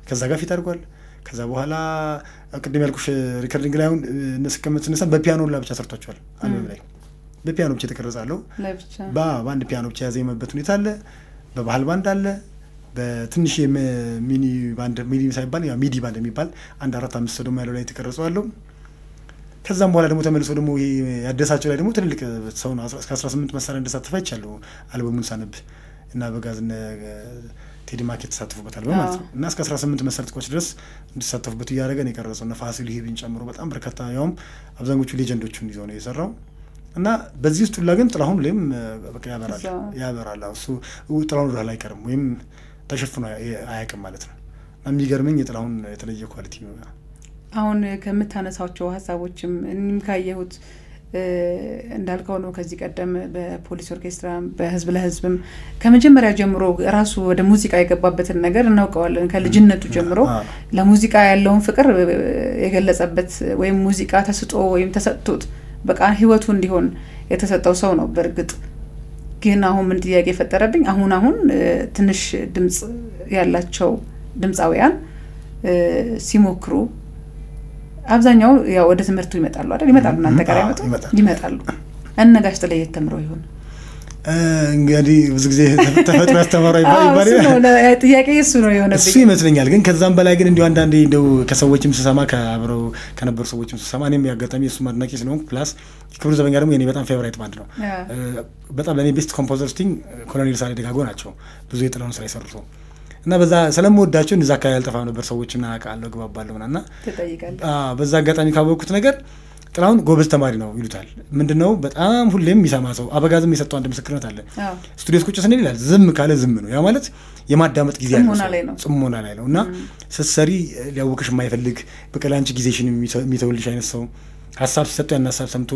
ከዛ ጋር ፊት አድርጓል። ከዛ በኋላ ቅድም ያልኩሽ ሪከርዲንግ ላይ አሁን ስቀመጥ ስነሳ በፒያኖ ላይ ብቻ ሰርቷቸዋል። አልበም ላይ በፒያኖ ብቻ የተቀረጻለው በአንድ ፒያኖ ብቻ ያዘመበት ሁኔታ አለ። በባህል ባንድ አለ። በትንሽ ሚኒ ባንድ ሚዲ ሳይባል ያ ሚዲ ባንድ የሚባል 1-4-5 ሰው ደግሞ ያለው ላይ የተቀረጸው አለው። ከዛም በኋላ ደግሞ ተመልሶ ደግሞ ይሄ ያደሳቸው ላይ ደግሞ ትልልቅ ሰው ነው እስከ 18 መሳሪያ እንደተሳተፈ ይቻላል። አልበሙን ሳነብ እና በጋዝና ቴዲማክ የተሳተፉበት አልበም ማለት ነው። እና እስከ 18 መሳሪያዎች ድረስ እንዲሳተፉበት እያደረገ ነው የቀረጸው። እና ፋሲል ይሄብን ጨምሮ በጣም በርካታ ያውም አብዛኞቹ ሌጀንዶቹን ይዞ ነው የሰራው። እና በዚህ ውስጥ ሁላ ግን ጥላሁን ለም በቃ ያበራል። እሱ ጥላሁን ወደ ላይ አይቀርም ወይም ተሸፍኖ አያውቅም ማለት ነው። እና የሚገርመኝ የጥላሁን የተለየ ኳሊቲ ነው። አሁን ከምታነሳቸው ሀሳቦችም እኔም ካየሁት እንዳልከው ነው ከዚህ ቀደም በፖሊስ ኦርኬስትራ በህዝብ ለህዝብም ከመጀመሪያ ጀምሮ ራሱ ወደ ሙዚቃ የገባበትን ነገር እናውቀዋለን ከልጅነቱ ጀምሮ ለሙዚቃ ያለውን ፍቅር የገለጸበት ወይም ሙዚቃ ተስጦ ወይም ተሰጥቶት በቃ ህይወቱ እንዲሆን የተሰጠው ሰው ነው በርግጥ ግን አሁን ምን ጥያቄ ፈጠረብኝ አሁን ትንሽ ድምጽ ያላቸው ድምጻውያን ሲሞክሩ አብዛኛው ያው ወደ ትምህርቱ ይመጣሉ አይደል ይመጣሉ እናንተ ጋር ይመጣሉ እነጋሽ ተለየ ተምረው ይሁን እንግዲህ ብዙ ጊዜ ተፈጥሮ ያስተማረው ይባላል ጥያቄ እሱ ነው የሆነብኝ እሱ ይመስለኛል ግን ከዛም በላይ ግን እንዲሁ አንዳንዴ እንደው ከሰዎችም ስሰማ ከአብረው ከነበሩ ሰዎችም ስሰማ እኔም ያጋጣሚ እሱ ማድነቂ ስለሆንኩ ፕላስ ክብሩ ዘበኛ ደግሞ የኔ በጣም ፌቨራይት ባንድ ነው በጣም ለኔ ቤስት ኮምፖዘርስ ቲንግ ኮሎኔል ሳሌ ደጋጎ ናቸው ብዙ የጥላውን ስራ ይሰሩት እና በዛ ስለምወዳቸው እንደዛ አካባቢ ያልጠፋው ነበር ሰዎችና አቃለው ግባባለውና ተጠይቃለሁ በዛ አጋጣሚ ካወቅኩት ነገር ጥላውን ጎበዝ ተማሪ ነው ይሉታል ምንድነው በጣም ሁሌም የሚሰማ ሰው አበጋዝም የሰጠው አንድ ምስክርነት አለ ስቱዲዮስ ቁጭ ስንል ይላል ዝም ካለ ዝም ነው ያ ማለት የማዳመጥ ጊዜ ያለው ጽሞና ላይ ነውና ስትሰሪ ሊያውቅሽ የማይፈልግ በቀላንቺ ጊዜሽን የሚተውልሽ አይነት ሰው ሐሳብ ሲሰጠው ያን ሐሳብ ሰምቶ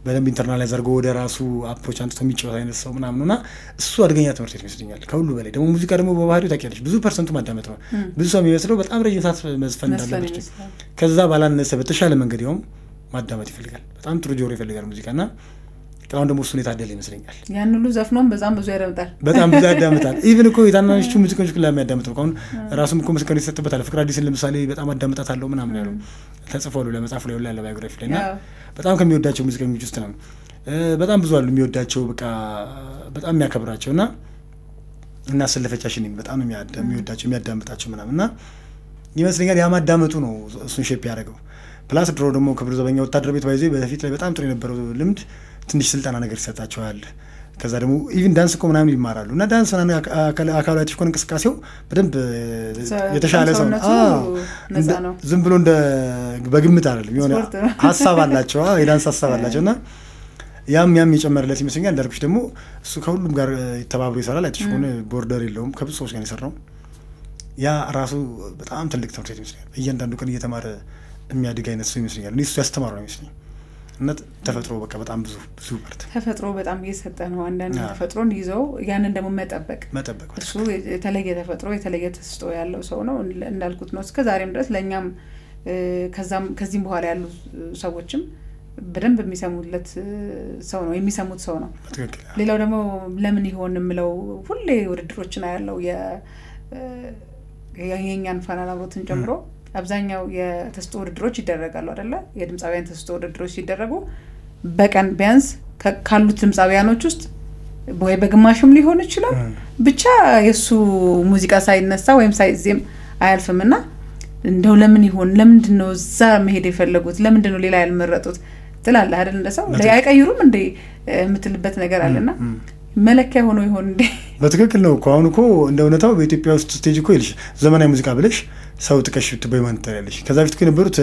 በደንብ ኢንተርናላይዝ አድርጎ ወደ ራሱ አፕሮች አንጥቶ የሚጫወት አይነት ሰው ምናምን ነውና እሱ አድገኛ ትምህርት ቤት ይመስለኛል ከሁሉ በላይ ደግሞ ሙዚቃ ደግሞ በባህሪው ታውቂያለሽ ብዙ ፐርሰንቱ ማዳመጥ ነው ብዙ ሰው የሚመስለው በጣም ረጅም ሰዓት መዝፈን እንዳለበት ከዛ ባላነሰ በተሻለ መንገድ ያውም ማዳመጥ ይፈልጋል በጣም ጥሩ ጆሮ ይፈልጋል ሙዚቃና ጥላውን ደግሞ እሱን የታደለ ይመስለኛል ያን ሁሉ ዘፍኖም በዛም ብዙ ያዳምጣል በጣም ብዙ ያዳምጣል ኢቭን እኮ የታናንሹ ሙዚቃዎች ሁሉ የሚያዳምጥ ነው አሁን ራሱም እኮ ምስክር ይሰጥበታል ፍቅር አዲስን ለምሳሌ በጣም አዳምጣታለሁ ምናምን ያለው ተጽፏል ለመጻፍ ላይ ያለ ባዮግራፊ ላይና በጣም ከሚወዳቸው ሙዚቀኞች ውስጥ ነው በጣም ብዙ አሉ የሚወዳቸው በቃ በጣም የሚያከብራቸውና እና ስለፈቻሽን በጣም የሚወዳቸው የሚያዳምጣቸው ምናምንና ይመስለኛል ያ ማዳመጡ ነው እሱን ሼፕ ያደረገው ፕላስ ድሮ ደግሞ ክብሩ ዘበኛ ወታደር ቤት ባይዘይ በፊት ላይ በጣም ጥሩ የነበረው ልምድ ትንሽ ስልጣና ነገር ይሰጣቸዋል ከዛ ደግሞ ኢቭን ዳንስ እኮ ምናምን ይማራሉ እና ዳንስ ምናምን አካላቸው እኮ እንቅስቃሴው በደንብ የተሻለ ሰው ነው ዝም ብሎ እንደ በግምት አይደለም የሆነ ሐሳብ አላቸው የዳንስ ሐሳብ አላቸውና ያም ይጨመርለት ይመስለኛል እንዳልኩሽ ደግሞ እሱ ከሁሉም ጋር ተባብሮ ይሰራል አይተሽ ሆነ ቦርደር የለውም ከብዙ ሰዎች ጋር ይሰራው ያ ራሱ በጣም ትልቅ ትምህርት ይመስለኛል እያንዳንዱ ቀን እየተማረ የሚያድግ አይነት ሰው ይመስለኛል እሱ ያስተማረው ነው ይመስለኛል እና ተፈጥሮ በቃ በጣም ብዙ ፓርት ተፈጥሮ በጣም እየሰጠ ነው አንዳንድ ተፈጥሮን ይዘው ያንን ደግሞ መጠበቅ እሱ የተለየ ተፈጥሮ የተለየ ተስጦ ያለው ሰው ነው እንዳልኩት ነው እስከ ዛሬም ድረስ ለኛም ከዚህም በኋላ ያሉ ሰዎችም በደንብ የሚሰሙለት ሰው ነው የሚሰሙት ሰው ነው ሌላው ደግሞ ለምን ይሆን ምለው ሁሌ ውድድሮችና ያለው የኛን ፋና ላምሮትን ጨምሮ አብዛኛው የተስጦ ውድድሮች ይደረጋሉ አይደለ የድምጻውያን ተስጦ ውድድሮች ሲደረጉ በቀን ቢያንስ ካሉት ድምጻውያኖች ውስጥ ወይ በግማሽም ሊሆን ይችላል ብቻ የሱ ሙዚቃ ሳይነሳ ወይም ሳይዜም አያልፍምና እንደው ለምን ይሆን ለምንድነው እዛ መሄድ የፈለጉት ለምንድነው ሌላ ያልመረጡት ትላለህ አይደል እንደሰው አይቀይሩም እንዴ የምትልበት ነገር አለና መለኪያ ሆኖ ይሆን እንዴ በትክክል ነው እኮ አሁን እኮ እንደውነታው በኢትዮጵያ ውስጥ ስቴጅ እኮ ይልሽ ዘመናዊ ሙዚቃ ብለሽ ሰው ተከሽቱ በማንተ ያለሽ ከዛ በፊት እኮ የነበሩት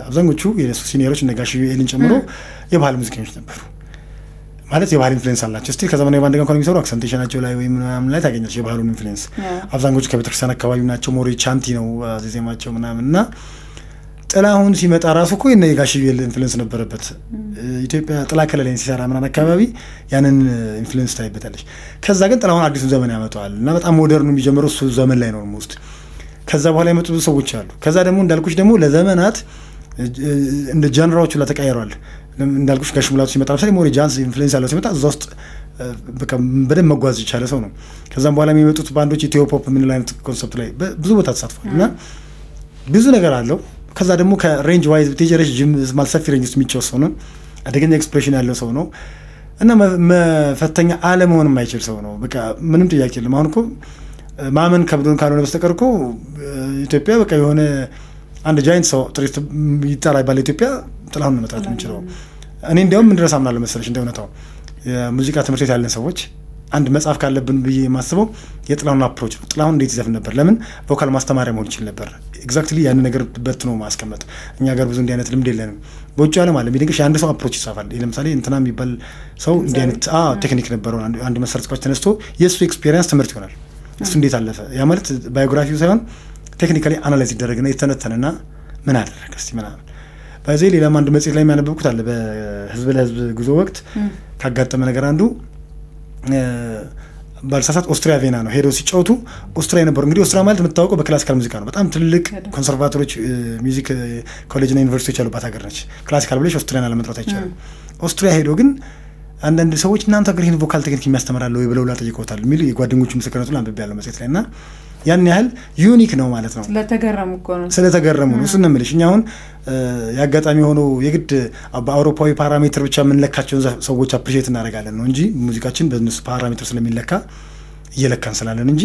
አብዛኞቹ የነሱ ሲኒየሮች ነጋሽ ኤሊን ጨምሮ የባህል ሙዚቀኞች ነበሩ ማለት የባህል ኢንፍሉዌንስ አላቸው እስቲ ከዘመናዊ ባንድ ጋር እንኳን የሚሰሩ አክሰንቴሽናቸው ላይ ወይ ምናምን ላይ ታገኛለሽ የባህሉን ኢንፍሉዌንስ አብዛኞቹ ከቤተክርስቲያን አካባቢ ናቸው ሞሪ ቻንቲ ነው ዜማቸው ምናምንና ጥላሁን ሲመጣ ራሱ እኮ የነጋሽ ኤሊ ኢንፍሉዌንስ ነበረበት ኢትዮጵያ ጥላ ከለለኝ ሲሰራ ምናምን አካባቢ ያንን ኢንፍሉዌንስ ታይበታለሽ ከዛ ግን ጥላሁን አዲሱ ዘመን ያመጣዋል እና በጣም ሞደርኑ የሚጀምረው እሱ ዘመን ላይ ነው ውስጥ ከዛ በኋላ የመጡ ብዙ ሰዎች አሉ ከዛ ደግሞ እንዳልኩሽ ደግሞ ለዘመናት እንደ ጃንራዎቹ ላይ ተቀያይሯል እንዳልኩሽ ጋሽ ሙላቱ ሲመጣ ለምሳሌ ሞሪ ጃንስ ኢንፍሉዌንስ ያለው ሲመጣ እዛ ውስጥ በቃ በደንብ መጓዝ ይቻላል ሰው ነው ከዛም በኋላ የሚመጡት ባንዶች ኢትዮ ፖፕ ምን አይነት ኮንሰፕት ላይ ብዙ ቦታ ተሳትፏል እና ብዙ ነገር አለው ከዛ ደግሞ ከሬንጅ ዋይዝ ቲጀረሽ ጂም ማልሰፊ ሬንጅ ውስጥ የሚጫወት ሰው ነው አደገኛ ኤክስፕሬሽን ያለው ሰው ነው እና መፈተኛ አለመሆን የማይችል ሰው ነው በቃ ምንም ጥያቄ የለም አሁን እኮ ማመን ከብዶን ካልሆነ በስተቀር እኮ ኢትዮጵያ በቃ የሆነ አንድ ጃይንት ሰው ጥሪት ይጣራ ባለ ኢትዮጵያ ጥላሁን ነው መጣት የሚችለው እኔ እንደውም ምን ድረስ አምናለሁ መሰለሽ እንደውነታው የሙዚቃ ትምህርት ቤት ያለን ሰዎች አንድ መጽሐፍ ካለብን ብዬ የማስበው የጥላሁን አፕሮች ነው ጥላሁን እንዴት ይዘፍን ነበር ለምን ቮካል ማስተማሪያ መሆን ይችላል ነበር ኤግዛክትሊ ያን ነገር በትኖ ማስቀመጥ እኛ ጋር ብዙ እንዲህ አይነት ልምድ የለንም በውጭ ዓለም አለ ቢደንቅሽ አንድ ሰው አፕሮች ይጻፋል ለምሳሌ እንትና የሚባል ሰው እንዲህ አይነት ቴክኒክ ነበረው አንድ መሰረትቆች ተነስቶ የሱ ኤክስፒሪየንስ ትምህርት ይሆናል እሱ እንዴት አለፈ ያ ማለት ባዮግራፊው ሳይሆን ቴክኒካሊ አናላይዝ ይደረግና ይተነተንና ምን አደረገ እስቲ ምናምን ባይዘይ ሌላም አንድ መጽሔት ላይ የሚያነበብኩት አለ በህዝብ ለህዝብ ጉዞ ወቅት ካጋጠመ ነገር አንዱ ባልሳሳት ኦስትሪያ ቬና ነው ሄዶ ሲጫወቱ ኦስትሪያ የነበረው እንግዲህ ኦስትሪያ ማለት የምታወቀው በክላሲካል ሙዚቃ ነው በጣም ትልቅ ኮንሰርቫቶሮች ሚውዚክ ኮሌጅና ዩኒቨርሲቲዎች ያሉባት ሀገር ነች ክላሲካል ብለሽ ኦስትሪያን አለመጥራት አይቻልም ኦስትሪያ ሄዶ ግን አንዳንድ ሰዎች እናንተ ሀገር ይህን ቮካል ቴክኒክ የሚያስተምራለ ወይ ብለው ጠይቀውታል የሚል የጓደኞቹ ምስክርነቱን አንብቤ ያለው መጽሔት ላይ እና ያን ያህል ዩኒክ ነው ማለት ነው ስለተገረሙ ነው እሱን ነው የምልሽ እኛ አሁን ያጋጣሚ ሆኖ የግድ በአውሮፓዊ ፓራሜትር ብቻ የምንለካቸውን ሰዎች አፕሪሼት እናደርጋለን ነው እንጂ ሙዚቃችን በእነሱ ፓራሜትር ስለሚለካ እየለካን ስላለን እንጂ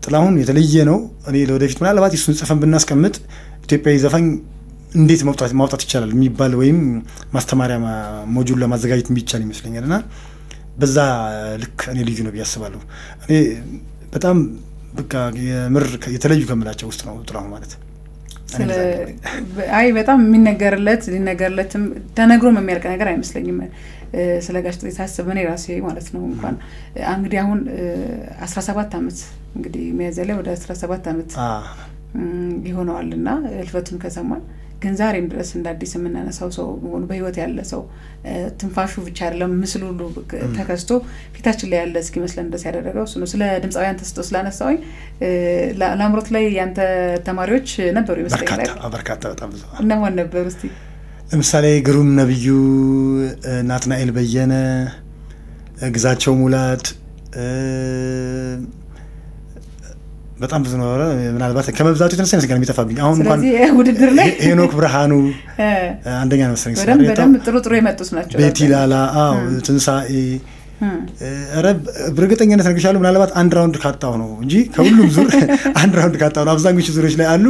ጥላሁን የተለየ ነው እኔ ለወደፊት ምናልባት እሱን ጽፈን ብናስቀምጥ ኢትዮጵያዊ ዘፋኝ እንዴት ማውጣት ይቻላል የሚባል ወይም ማስተማሪያ ሞጁል ለማዘጋጀት የሚቻል ይመስለኛል እና በዛ ልክ እኔ ልዩ ነው ብያስባለሁ እኔ በጣም በቃ የምር የተለዩ ከምላቸው ውስጥ ነው ጥላሁን ማለት አይ በጣም የሚነገርለት ሊነገርለትም ተነግሮም የሚያልቅ ነገር አይመስለኝም ስለ ጋሽ ጥላሁን ሳስብ እኔ ራሴ ማለት ነው እንኳን እንግዲህ አሁን 17 አመት እንግዲህ ሚያዝያ ላይ ወደ 17 አመት ይሆነዋልና እልፈቱን ከሰማን ግን ዛሬም ድረስ እንደ አዲስ የምናነሳው ሰው ሆኖ በህይወት ያለ ሰው ትንፋሹ ብቻ አይደለም ምስሉ ሁሉ ተከስቶ ፊታችን ላይ ያለ እስኪመስለን ድረስ ያደረገው እሱ ነው ስለ ድምጻውያን ተስጦ ስላነሳውኝ ለአምሮት ላይ ያንተ ተማሪዎች ነበሩ ይመስለኛል በርካታ በጣም ብዙ እነማን ነበሩ እስቲ ለምሳሌ ግሩም ነብዩ ናትናኤል በየነ ግዛቸው ሙላት በጣም ብዙ ነው ምናልባት ከመብዛቱ የተነሳ ይመስገን የሚጠፋብኝ አሁን እንኳን ውድድር ላይ ሄኖክ ብርሃኑ አንደኛ ነው መሰለኝ በደም ጥሩ የመጡት ናቸው ቤቲ ላላ ትንሳኤ አረብ በርግጠኛነት ነግሻለሁ ምናልባት አንድ ራውንድ ካጣው ነው እንጂ ከሁሉም ዙር አንድ ራውንድ ካጣው ነው አብዛኞቹ ዙሮች ላይ አሉ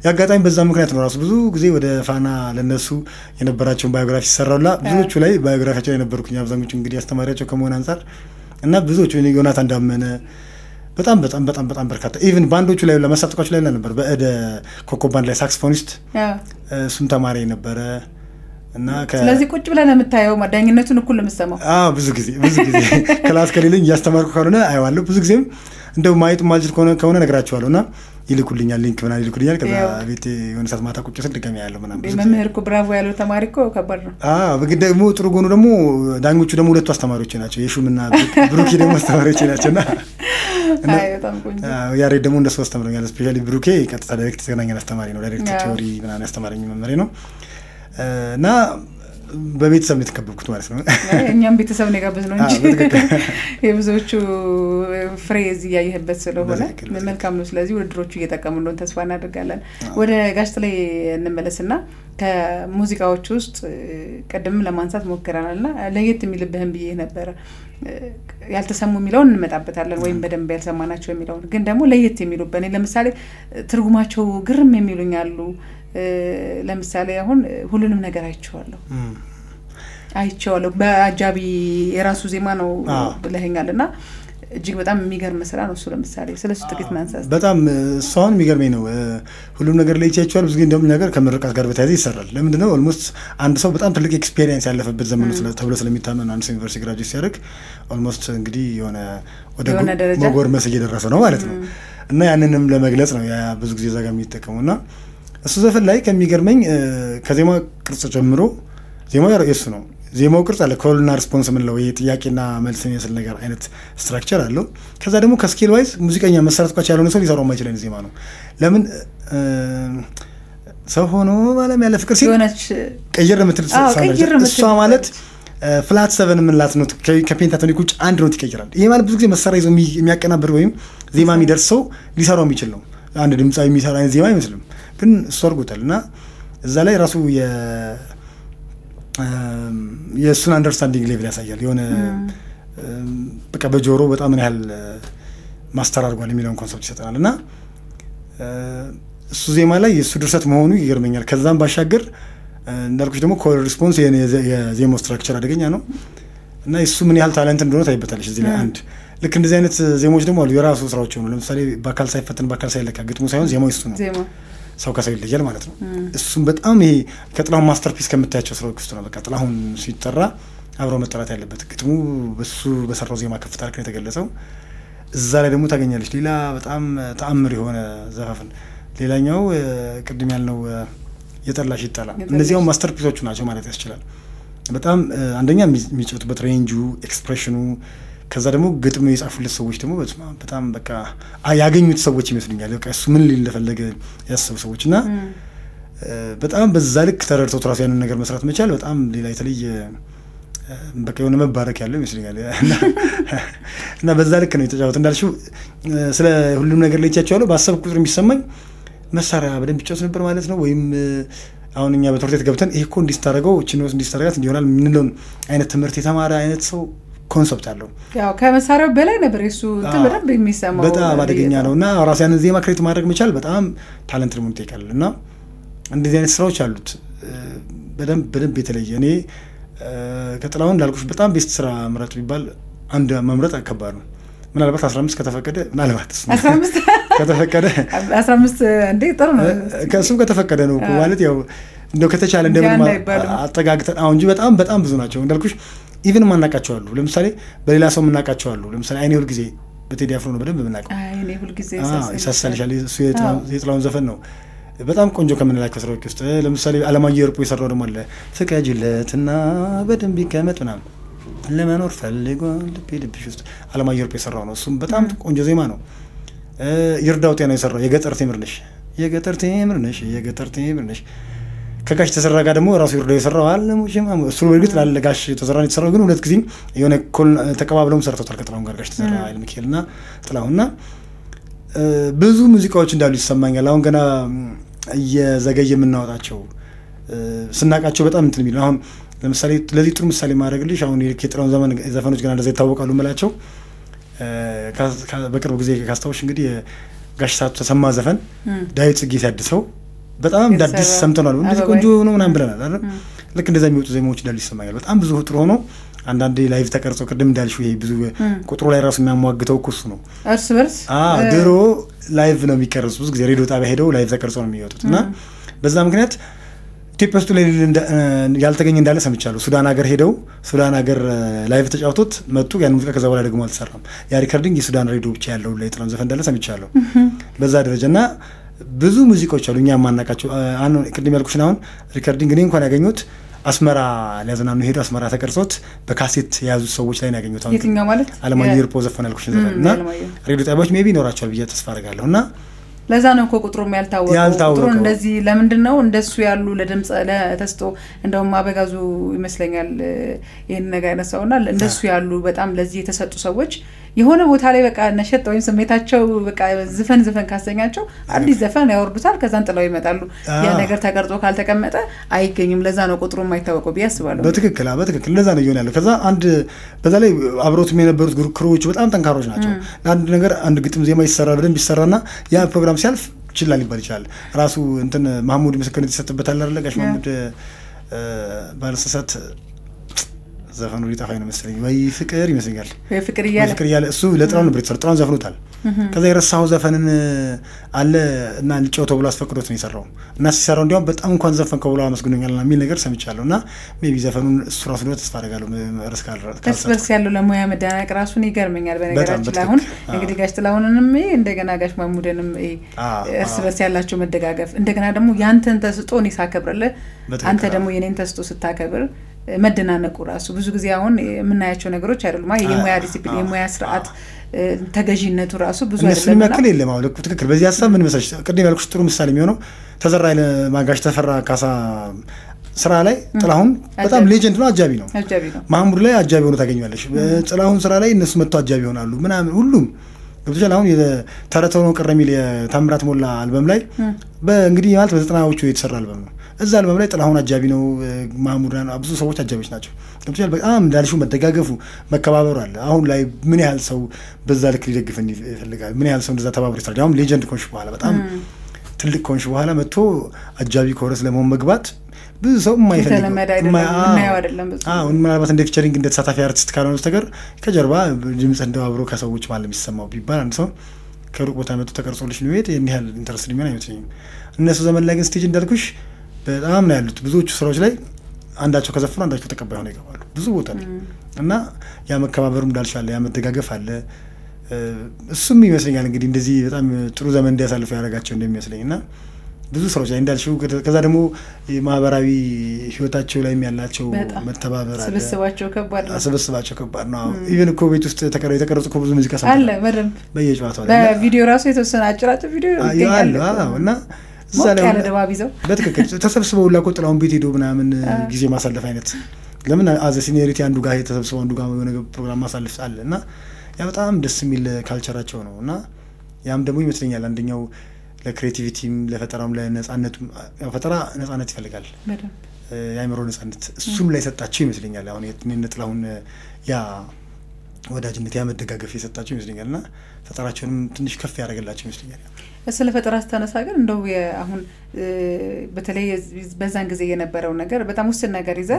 ያጋጣሚ በዛ ምክንያት ነው ራሱ ብዙ ጊዜ ወደ ፋና ለነሱ የነበራቸውን ባዮግራፊ ሰራውላ ብዙዎቹ ላይ ባዮግራፊያቸው ላይ ነበርኩኝ አብዛኞቹ እንግዲህ አስተማሪያቸው ከመሆን አንፃር እና ብዙዎቹ ዮናታን ዳመነ በጣም በርካታ ኢቭን ባንዶቹ ላይ ለማሳተቃቸው ላይ ነበር በእደ ኮኮብ ባንድ ላይ ሳክስፎኒስት እሱም ተማሪ ነበረ እና ስለዚህ ቁጭ ብለን የምታየው ማዳኝነቱን እኩል ለምሰማው ብዙ ጊዜ ክላስ ከሌለኝ ያስተማርኩ ካልሆነ አይዋለሁ ብዙ ጊዜም እንደው ማየት ማጅል ከሆነ ነግራቸዋለሁና ይልኩልኛል ሊንክ ምናምን ይልኩልኛል ከዛ ቤቴ የሆነ ሰዓት ማታ ቁጭ ስል ድጋሚ ያለው ምናምን በመምህር እኮ ብራቮ ያለው ተማሪ እኮ ከባድ ነው በግድ ደግሞ ጥሩ ጎኑ ደግሞ ዳኞቹ ደግሞ ሁለቱ አስተማሪዎች ናቸው የሹምና ብሩኬ ደግሞ አስተማሪዎች ናቸውና በጣም ቆንጆ ያሬድ ደግሞ እንደሱ አስተምሮኛል ስፔሻሊ ብሩኬ ቀጥታ ዳይሬክት ተገናኘን አስተማሪ ነው ዳይሬክት ቲዮሪ ምናምን አስተማሪኝ መመሪያ ነው እና በቤተሰብ ነው የተከበብኩት ማለት ነው እኛም ቤተሰብ ነው የጋበዝነው እንጂ የብዙዎቹ ፍሬዝ ያየህበት ስለሆነ መልካም ነው ስለዚህ ውድድሮቹ እየተጠቀሙ ነው ተስፋ እናደርጋለን ወደ ጋሽ ጥላዬ እንመለስና ከሙዚቃዎች ውስጥ ቀደም ለማንሳት ሞክረናልና ለየት የሚልብህም ብዬ ነበር ያልተሰሙ የሚለውን እንመጣበታለን ወይም በደንብ ያልሰማናቸው የሚለውን ግን ደግሞ ለየት የሚሉበት ለምሳሌ ትርጉማቸው ግርም የሚሉኛሉ ለምሳሌ አሁን ሁሉንም ነገር አይቼዋለሁ በአጃቢ የራሱ ዜማ ነው ብለኸኛልና እጅግ በጣም የሚገርም ስራ ነው እሱ ለምሳሌ ስለሱ ጥቂት ማንሳት በጣም እሷን የሚገርመኝ ነው ሁሉም ነገር ላይ ይቻቻል ብዙ ግን ደግሞ ነገር ከምርቃት ጋር በተያያዘ ይሰራል ለምንድን ነው ኦልሞስት አንድ ሰው በጣም ትልቅ ኤክስፒሪየንስ ያለፈበት ዘመን ተብሎ ስለሚታመን አንድ ዩኒቨርሲቲ ግራጁዌት ሲያደርግ ኦልሞስት እንግዲህ የሆነ ወደ መጎርመስ እየደረሰ ነው ማለት ነው እና ያንንም ለመግለጽ ነው ያ ብዙ ጊዜ ዘጋ የሚጠቀሙና እሱ ዘፈን ላይ ከሚገርመኝ ከዜማ ቅርጽ ጀምሮ ዜማው የሱ ነው ዜማው ቅርጽ አለ ኮልና ሪስፖንስ ምን ነው የጥያቄና መልስ የሚመስል ነገር አይነት ስትራክቸር አለው ከዛ ደግሞ ከስኬል ዋይዝ ሙዚቀኛ መሰረት ቋጭ ያለው ሰው ሊሰራው የማይችል ዜማ ነው ለምን ሰው ሆኖ ማለት ያለ ፍቅር ሲሆነች ቀይር የምትል እሷ ማለት ፍላት 7 ምንላት ነው ከፔንታቶኒክ ውጭ አንድ ኖት ይቀይራል ይሄ ማለት ብዙ ጊዜ መሳሪያ ይዞ የሚያቀናብር ወይም ዜማ የሚደርሰው ሊሰራው የሚችል ነው አንድ ድምጻዊ የሚሰራ አይነት ዜማ አይመስልም ግን እሱ አድርጎታልና እዛ ላይ ራሱ የእሱን አንደርስታንዲንግ ሌቭል ያሳያል የሆነ በቃ በጆሮ በጣም ምን ያህል ማስተር አድርጓል የሚለውን ኮንሰፕት ይሰጠናል እና እሱ ዜማ ላይ የእሱ ድርሰት መሆኑ ይገርመኛል ከዛም ባሻገር እንዳልኩሽ ደግሞ ኮል ሪስፖንስ የዜማው ስትራክቸር አደገኛ ነው እና እሱ ምን ያህል ታለንት እንደሆነ ታይበታለሽ እዚህ ላይ አንድ ልክ እንደዚህ አይነት ዜማዎች ደግሞ አሉ የራሱ ስራዎች ነው ለምሳሌ በአካል ሳይፈተን በአካል ሳይለካ ግጥሙ ሳይሆን ዜማው እሱ ነው ሰው ከሰው ይለያል ማለት ነው እሱም በጣም ይሄ ከጥላሁን ማስተርፒስ ከምታያቸው ስራዎች ውስጥ ነው በቃ ጥላሁን ሲጠራ አብሮ መጠራት ያለበት ግጥሙ በሱ በሰራው ዜማ ከፍታ ልክ ነው የተገለጸው እዛ ላይ ደግሞ ታገኛለች ሌላ በጣም ተአምር የሆነ ዘፋፍን ሌላኛው ቅድም ያልነው የጠላሽ ይጠላ እነዚያው ማስተርፒሶቹ ናቸው ማለት ያስችላል። በጣም አንደኛ የሚጫወቱበት ሬንጁ ኤክስፕሬሽኑ ከዛ ደግሞ ግጥም የጻፉለት ሰዎች ደግሞ በጣም በቃ ያገኙት ሰዎች ይመስሉኛል። በቃ እሱ ምን ሊል እንደፈለገ ያሰቡ ሰዎችና በጣም በዛ ልክ ተረድተው ትራሱ ያንን ነገር መስራት መቻል በጣም ሌላ የተለየ በቃ የሆነ መባረክ ያለው ይመስለኛል። እና በዛ ልክ ነው የተጫወቱት እንዳልሽው ስለ ሁሉም ነገር ላይ ይቻቻለው ባሰብኩ ቁጥር የሚሰማኝ መሳሪያ በደንብ ይጫወት ነበር ማለት ነው። ወይም አሁን እኛ በትምህርት ቤት ገብተን ይሄ እኮ እንዲስታረገው እቺኖስ እንዲስታረጋት እንዲሆናል ምንለው አይነት ትምህርት የተማረ አይነት ሰው ኮንሰፕት አለው። ያው ከመሳሪያው በላይ ነበር እሱ በደንብ የሚሰማው በጣም አደገኛ ነውና ራስ ያን ዜማ ክሬት ማድረግ መቻል በጣም ታለንት ነው ይጠይቃል። እና እንደዚህ አይነት ስራዎች አሉት በደንብ የተለየ እኔ ከጥላሁን እንዳልኩሽ በጣም ቤስት ስራ ምረጥ ቢባል አንድ መምረጥ ከባድ ነው። ምናልባት 15 ከተፈቀደ ምናልባት 15 ከተፈቀደ 15 እንዴ ጥሩ ነው ከሱም ከተፈቀደ ነው ማለት ያው እንደው ከተቻለ እንደምን አጠጋግተን አሁን እንጂ በጣም ብዙ ናቸው እንዳልኩሽ ኢቭን ማናቃቸው አሉ። ለምሳሌ በሌላ ሰው ማናቃቸው አሉ። ለምሳሌ አይኔ ሁሉ ጊዜ በቴዲ አፍሮ ነው በደንብ ምናቀው አይኔ ሁሉ ጊዜ ይሳሳልሻል እሱ የጥላሁን ዘፈን ነው በጣም ቆንጆ ከምንላቸው ስራዎች ውስጥ ለምሳሌ አለማየሁ እርቁ የሰራው ደግሞ አለ ፍቀጅለትና በደንብ ይቀመጥ ምናምን ለመኖር ፈልጓል ልብሽ ውስጥ አለማየሁ እርቁ የሰራው ነው። እሱም በጣም ቆንጆ ዜማ ነው። ይርዳው ጤና የሰራው የገጠር ቴምር ነሽ ከጋሽ ተሰራ ጋር ደግሞ ራሱ ይርዳው የሰራው አለሙሽም እሱ በርግጥ ላለጋሽ ተሰራ የተሰራው ግን ሁለት ጊዜ የሆነ ተቀባብለውም ሰርተውታል ከጥላሁን ጋር ጋሽ ተሰራ ኃይለ ሚካኤልና ጥላሁንና ብዙ ሙዚቃዎች እንዳሉ ይሰማኛል። አሁን ገና እየዘገየ የምናወጣቸው ስናቃቸው በጣም እንትን የሚል አሁን ለምሳሌ ለዚህ ጥሩ ምሳሌ ማድረግልሽ አሁን የጥላሁን ዘመን ዘፈኖች ገና እንደዛ ይታወቃሉ መላቸው በቅርብ ጊዜ ካስታውሽ እንግዲህ ጋሽ ተሰማ ዘፈን ዳዊት ጽጌ ሲያድሰው በጣም ዳዲስ ሰምተናል እንደዚህ ቆንጆ ነው ምናምን ብለናል አይደል? ልክ እንደዛ የሚወጡ ዜማዎች እንዳሉ ይሰማኛል። በጣም ብዙ ጥሩ ሆኖ አንዳንዴ ላይቭ ተቀርጾ ቅድም እንዳልሽው ይሄ ብዙ ቁጥሩ ላይ ራሱ የሚያሟግተው ኩሱ ነው እርስ በርስ ድሮ ላይቭ ነው የሚቀርጹት ብዙ ጊዜ ሬዲዮ ጣቢያ ሄደው ላይቭ ተቀርጾ ነው የሚወጡት እና በዛ ምክንያት ኢትዮጵያ ውስጥ ላይ ያልተገኘ እንዳለ ሰምቻለሁ። ሱዳን ሀገር ሄደው ሱዳን ሀገር ላይቭ ተጫውቶት መጡ ያን ሙዚቃ ከዛ በኋላ ደግሞ አልተሰራም። ያ ሪከርዲንግ የሱዳን ሬዲዮ ብቻ ያለው ላይ ጥላሁን ዘፈን እንዳለ ሰምቻለሁ በዛ ደረጃና ብዙ ሙዚቃዎች አሉ እኛ ማናቃቸው አሁን ቅድም ያልኩሽን አሁን ሪከርዲንግ እኔ እንኳን ያገኙት አስመራ ሊያዝናኑ ሄዱ አስመራ ተቀርጾት በካሴት የያዙት ሰዎች ላይ ነው ያገኙት። የትኛው ማለት አለማየሁ እርቁ ዘፈን ያልኩሽን ዘፈን እና ሬዲዮ ጣቢያዎች ሜቢ ይኖራቸዋል ብዬ ተስፋ አደርጋለሁ። እና ለዛ ነው እኮ ቁጥሩም ያልታወቀው ቁጥሩ እንደዚህ ለምንድነው እንደሱ ያሉ ለድምጽ ለተስጦ እንደውም አበጋዙ ይመስለኛል ይሄን ነገር ያነሳውና እንደሱ ያሉ በጣም ለዚህ የተሰጡ ሰዎች የሆነ ቦታ ላይ በቃ ነሸጥ ወይም ስሜታቸው በቃ ዘፈን ካሰኛቸው አዲስ ዘፈን ያወርዱታል ከዛን ጥለው ይመጣሉ። ያ ነገር ተቀርጾ ካልተቀመጠ አይገኝም። ለዛ ነው ቁጥሩም አይታወቀው ቢያስባሉ በትክክል ለዛ ነው ይሆናል። ከዛ አንድ በዛ ላይ አብሮት የነበሩት ክሮዎች በጣም ጠንካሮች ናቸው። አንድ ነገር አንድ ግጥም ዜማ ይሰራል በደንብ ይሰራና ያ ፕሮግራም ሲያልፍ ይችላል ሊባል ይችላል። ራሱ እንትን ማህሙድ ምስክርነት ይሰጥበታል አይደል? ጋሽ ማህሙድ ባለሰሳት ዘፈኑ ሊጣፋይ ነው መሰለኝ ወይ ፍቅር ይመስለኛል ወይ ፍቅር እያለ እሱ ለጥላሁን ነበር የተሰራው። ጥላሁን ዘፍኖታል። ከዛ የረሳው ዘፈንን አለ እና ልጫወተው ብሎ አስፈቅዶት ነው የሰራው እና ሲሰራው እንዲያውም በጣም እንኳን ዘፈንከው ብሎ አመስግኖኛል እና የሚል ነገር ሰምቻለሁ። እና ሜቢ ዘፈኑን እሱ ራሱ ነው ተስፋ አደርጋለሁ ከስበርስ ያለው ለሙያ መደናነቅ ራሱን ይገርመኛል። በነገራችን ላይ አሁን እንግዲህ ጋሽ ጥላሁንንም እንደገና ጋሽ ማሙደንም እርስ በርስ ያላቸው መደጋገፍ እንደገና ደግሞ ያንተን ተስጦ ነው ሳከብርልህ አንተ ደግሞ የኔን ተስጦ ስታከብር መደናነቁ ራሱ ብዙ ጊዜ አሁን የምናያቸው ነገሮች አይደሉም። የሙያ ዲሲፕሊን የሙያ ስርዓት ተገዥነቱ ራሱ ብዙ አይደለም። እሱ የሚያክል የለም። አሁን ትክክል በዚህ ሀሳብ ምን መሰለሽ ቅድም ያልኩሽ ጥሩ ምሳሌ የሚሆነው ተዘራ ማጋሽ ተፈራ ካሳ ስራ ላይ ጥላሁን በጣም ሌጀንድ ነው፣ አጃቢ ነው። ማህሙድ ላይ አጃቢ ሆኖ ታገኛለሽ። ጥላሁን ስራ ላይ እነሱ መጥተው አጃቢ ይሆናሉ ምናምን ሁሉም ገብቶሻል። አሁን የተረተው ነው ቀረ የሚል የታምራት ሞላ አልበም ላይ በእንግዲህ ማለት በ90ዎቹ የተሰራ አልበም ነው። እዛ አልበም ላይ ጥላሁን አጃቢ ነው፣ ማህሙድና ብዙ ሰዎች አጃቢዎች ናቸው። ገብቶሻል። በጣም እንዳልሽው መደጋገፉ መከባበሩ አለ። አሁን ላይ ምን ያህል ሰው በዛ ልክ ሊደግፈን ይፈልጋል? ምን ያህል ሰው እንደዛ ተባብሮ ይሰራል? አሁን ሌጀንድ ኮንሽ በኋላ በጣም ትልቅ ኮንሽ በኋላ መጥቶ አጃቢ ኮረስ ለመሆን መግባት ብዙ ሰው የማይፈልገው ምናልባት እንደ ፊቸሪንግ እንደ ተሳታፊ አርቲስት ካልሆነ በስተቀር ከጀርባ ድምጽ እንደዋብሮ ከሰዎች ማለት የሚሰማው ቢባል አንድ ሰው ከሩቅ ቦታ መጥቶ ተቀርጾልሽ ነው ይሄ ያን ያህል ኢንተረስት ሊሆን አይመስለኝም። እነሱ ዘመን ላይ ግን ስቴጅ እንዳልኩሽ በጣም ነው ያሉት። ብዙዎቹ ስራዎች ላይ አንዳቸው ከዘፈኑ አንዳቸው ተቀባይ ሆነው ይገባሉ ብዙ ቦታ ላይ እና ያ መከባበሩ እንዳልሻለ ያ መደጋገፍ አለ። እሱም ይመስለኛል እንግዲህ እንደዚህ በጣም ጥሩ ዘመን እንዲያሳልፉ ያደርጋቸው እንደሚመስለኝና ብዙ ስራዎች ላይ እንዳልሽው ከዛ ደግሞ ማህበራዊ ህይወታቸው ላይ ያላቸው መተባበር አለ ስብስባቸው ከባድ ነው ኢቭን እኮ ቤት ውስጥ የተቀረጹ እኮ ብዙ ሙዚቃ ሰምተናል አለ በደንብ በየጨዋታው ላይ በቪዲዮ ራሱ የተወሰነ አጭራጭ ቪዲዮ ይገኛል እና እዛ ላይ ያለ ደባብ ይዘው በትክክል ተሰብስበው ላቆጥላውን ቤት ሄዶ ምናምን ጊዜ ማሳለፍ አይነት ለምን አዘ ሲኒየሪቲ አንዱ ጋር የተሰብስበው አንዱ ጋር የሆነ ፕሮግራም ማሳለፍ አለ እና ያ በጣም ደስ የሚል ካልቸራቸው ነው እና ያም ደግሞ ይመስለኛል አንደኛው ለክሬቲቪቲም ለፈጠራም ለነጻነቱም ፈጠራ ነጻነት ይፈልጋል የአእምሮ ነጻነት እሱም ላይ ሰጣቸው ይመስለኛል አሁን የጥላሁን ያ ወዳጅነት ያመደጋገፍ የሰጣቸው ይመስለኛልና ፈጠራቸውንም ትንሽ ከፍ ያደርግላቸው ይመስለኛል ስለ ፈጠራ ስታነሳ ግን እንደው አሁን በተለይ በዛን ጊዜ የነበረው ነገር በጣም ውስን ነገር ይዘ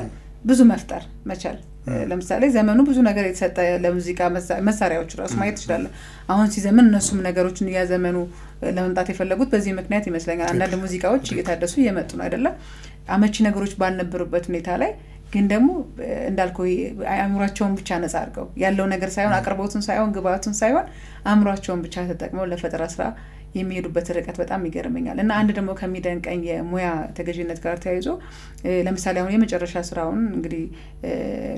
ብዙ መፍጠር መቻል ለምሳሌ ዘመኑ ብዙ ነገር የተሰጠ ለሙዚቃ መሳሪያዎች ራሱ ማየት ይችላል አሁን ሲዘመን እነሱም ነገሮችን ያዘመኑ ለመምጣት የፈለጉት በዚህ ምክንያት ይመስለኛል አንዳንድ ሙዚቃዎች እየታደሱ እየመጡ ነው አይደለ አመቺ ነገሮች ባልነበሩበት ሁኔታ ላይ ግን ደግሞ እንዳልከው አእምሯቸውን ብቻ ነፃ አድርገው ያለው ነገር ሳይሆን አቅርቦቱን ሳይሆን ግባቱን ሳይሆን አእምሯቸውን ብቻ ተጠቅመው ለፈጠራ ስራ የሚሄዱበት ርቀት በጣም ይገርመኛል እና አንድ ደግሞ ከሚደንቀኝ የሙያ ተገዥነት ጋር ተያይዞ ለምሳሌ አሁን የመጨረሻ ስራውን እንግዲህ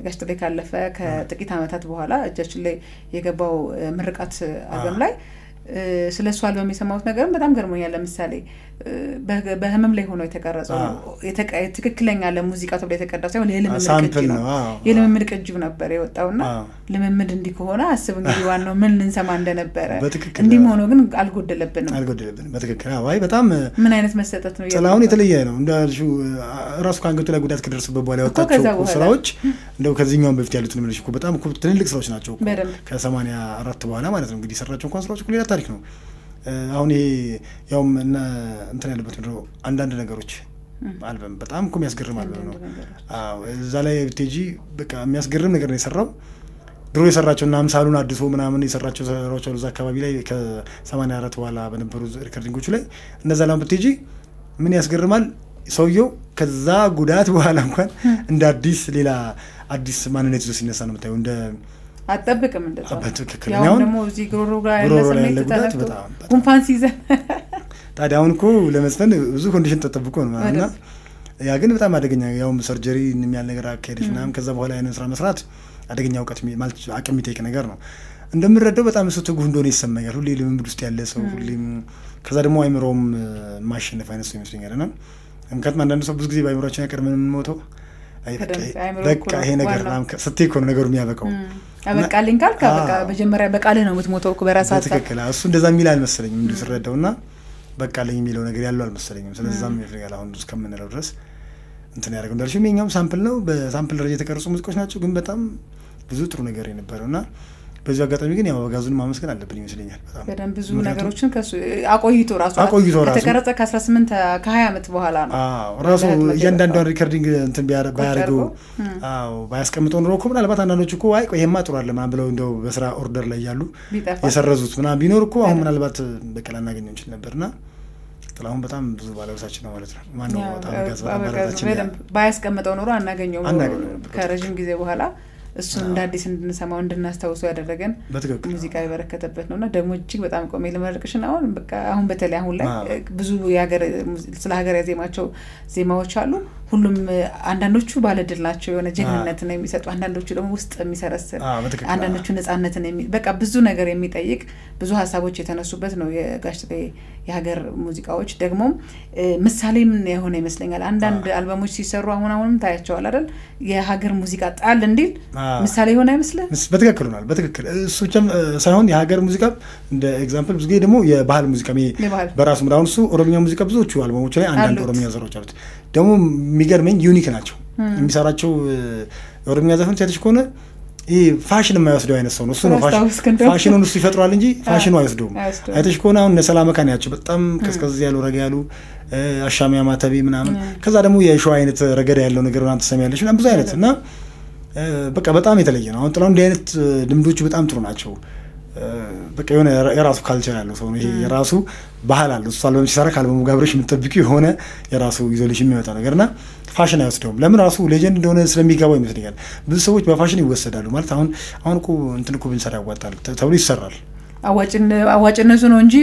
ጋሽ ጥሌ ካለፈ ከጥቂት አመታት በኋላ እጃችን ላይ የገባው ምርቃት አልበም ላይ ስለሱ አልበም የሰማሁት ነገር በጣም ገርሞኛል ለምሳሌ በህመም ላይ ሆኖ የተቀረጸው ትክክለኛ ለሙዚቃ ተብሎ የተቀዳ ሳይሆን የልምምድ ቅጂው ነበር የወጣውና ልምምድ እንዲህ ከሆነ አስብ እንግዲህ ዋናው ምን እንሰማ እንደነበረ እንዲህ ሆኖ ግን አልጎደለብንም በትክክል አይ በጣም ምን አይነት መሰጠት ነው ጥላሁን የተለየ ነው እንዳልሽው ራሱ ካንገቱ ላይ ጉዳት ከደረሰበት በኋላ ያወጣቸው ስራዎች እንደው ከዚህኛው በፊት ያሉት ምንልሽ እኮ በጣም ትልልቅ ስራዎች ናቸው ከ84 በኋላ ማለት ነው እንግዲህ ሰራቸው እንኳን ስራዎች ሌላ ታሪክ ነው አሁን ይሄ ያው እንትን ያለበት ነው አንዳንድ ነገሮች አልበም በጣም እኮ የሚያስገርም አልበም ነው አዎ እዛ ላይ ብትጂ በቃ የሚያስገርም ነገር ነው የሰራው ድሮ የሰራቸውና አምሳሉን አድሶ ምናምን የሰራቸው ስራዎች አሉ እዛ አካባቢ ላይ ከ84 በኋላ በነበሩ ሪከርዲንጎች ላይ እነዛ ላይ ብትጂ ምን ያስገርማል ሰውየው ከዛ ጉዳት በኋላ እንኳን እንደ ሌላ አዲስ ማንነት ይዞ ሲነሳ ነው የምታየው እንደ አጠብቅም እንደዛ ያው ደግሞ እዚህ ግሮሮ ጋር ያለ ስሜት በጣም ጉንፋን ሲዘን ታዲያ አሁን እኮ ለመስፈን ብዙ ኮንዲሽን ተጠብቆ ነው እና ያ ግን በጣም አደገኛ ያው ሰርጀሪ የሚያል ነገር አካሄደች ምናምን ከዛ በኋላ አይነት ስራ መስራት አደገኛ እውቀት ማለት አቅም የሚጠይቅ ነገር ነው እንደምረዳው በጣም እሱ ትጉህ እንደሆነ ይሰማኛል ሁሌ ልምምድ ውስጥ ያለ ሰው ሁሌም ከዛ ደግሞ አይምሮም ማሸነፍ አይነት ሰው ይመስለኛል እና ምክንያቱም አንዳንድ ሰው ብዙ ጊዜ በአይምሮአችን ያቀርመን የምንሞተው በቃ ይሄ ነገር ስትይ እኮ ነው ነገሩ የሚያበቃው አበቃልኝ ካልካ በቃ መጀመሪያ በቃልህ ነው የምትሞተው እኮ በራስህ ሀሳብ ትክክል እሱ እንደዛ የሚል አልመሰለኝም እንድስረዳውና በቃልኝ የሚለው ነገር ያለው አልመሰለኝም ስለዛም ይፈልጋል አሁን እስከምንለው ድረስ እንትን ያደርገው እንዳልሽው የኛም ሳምፕል ነው በሳምፕል ደረጃ የተቀረጹ ሙዚቃዎች ናቸው ግን በጣም ብዙ ጥሩ ነገር የነበረውና በዚህ አጋጣሚ ግን ያው በጋዙን ማመስገን አለብን ይመስለኛል በጣም ብዙ ነገሮችን ከሱ አቆይቶ ራሱ ከተቀረጸ ከ18 ከ20 አመት በኋላ ነው ራሱ እያንዳንዱን ሪከርዲንግ እንትን ባያደርገው ባያስቀምጠው ኖሮ እኮ ምናልባት አንዳንዶቹ እኮ አይ ቆይማ ጥሩ አለ ማን ብለው እንደው በስራ ኦርደር ላይ ያሉ የሰረዙት ምናምን ቢኖር እኮ አሁን ምናልባት በቀላ እናገኘው እንችል ነበርና ጥላሁን በጣም ብዙ ባለውሳችን ነው ማለት ነው ማን ነው በጣም ጋዝ ባለውሳችን ባያስቀምጠው ኖሮ አናገኘው ከረጅም ጊዜ በኋላ እሱ እንደ አዲስ እንድንሰማው እንድናስተውሰው ያደረገን ሙዚቃ የበረከተበት ነውና ደግሞ እጅግ በጣም ቆሜ ለመርቅሽና አሁን በተለይ አሁን ላይ ብዙ የሀገር ስለ ሀገር ያዜማቸው ዜማዎች አሉ ሁሉም አንዳንዶቹ ባለድል ናቸው የሆነ ጀግንነትን የሚሰጡ አንዳንዶቹ ደግሞ ውስጥ የሚሰረስር አንዳንዶቹ ነጻነትን በቃ ብዙ ነገር የሚጠይቅ ብዙ ሀሳቦች የተነሱበት ነው የጋሽ ጥሌ የሀገር ሙዚቃዎች ደግሞ ምሳሌም የሆነ ይመስለኛል አንዳንድ አልበሞች ሲሰሩ አሁንም ታያቸዋል አይደል የሀገር ሙዚቃ ጣል እንዲል ምሳሌ ሆነ አይመስልም በትክክል ሆኗል በትክክል እሱ ብቻም ሳይሆን የሀገር ሙዚቃ እንደ ኤግዛምፕል ብዙ ጊዜ ደግሞ የባህል ሙዚቃ በራሱ ምራውን እሱ ኦሮሚያ ሙዚቃ ብዙዎቹ አልበሞች ላይ አንዳንድ ኦሮሚያ ዘሮች አሉት ደግሞ የሚገርመኝ ዩኒክ ናቸው የሚሰራቸው ኦሮሚያ ዘፈን ሲያተሽ ከሆነ ይሄ ፋሽን የማይወስደው አይነት ሰው ነው እሱ ነው ፋሽኑን እሱ ይፈጥራል እንጂ ፋሽኑ አይወስደውም አይተሽ ከሆነ አሁን ሰላም ካናያቸው በጣም ከስከዝ ያሉ ረጋ ያሉ አሻሚያ ማተቢ ምናምን ከዛ ደግሞ የሾህ አይነት ረገዳ ያለው ነገር አንተ ሰሚያለሽ እና ብዙ አይነት እና በቃ በጣም የተለየ ነው አሁን ጥላሁን እንዲህ አይነት ልምዶቹ በጣም ጥሩ ናቸው በቃ የሆነ የራሱ ካልቸር ያለው ሰው ነው ይሄ የራሱ ባህል አለው እሱ አልበም ሲሰራ ካልበሙ ጋብረሽ የምትጠብቂው የሆነ የራሱ ይዞልሽ የሚመጣ ነገርና ፋሽን አይወስደውም ለምን ራሱ ሌጀንድ እንደሆነ ስለሚገባው ይመስለኛል ብዙ ሰዎች በፋሽን ይወሰዳሉ ማለት አሁን እኮ እንትን እኮ ብንሰራ ያዋጣል ተብሎ ይሰራል አዋጭነቱ ነው እንጂ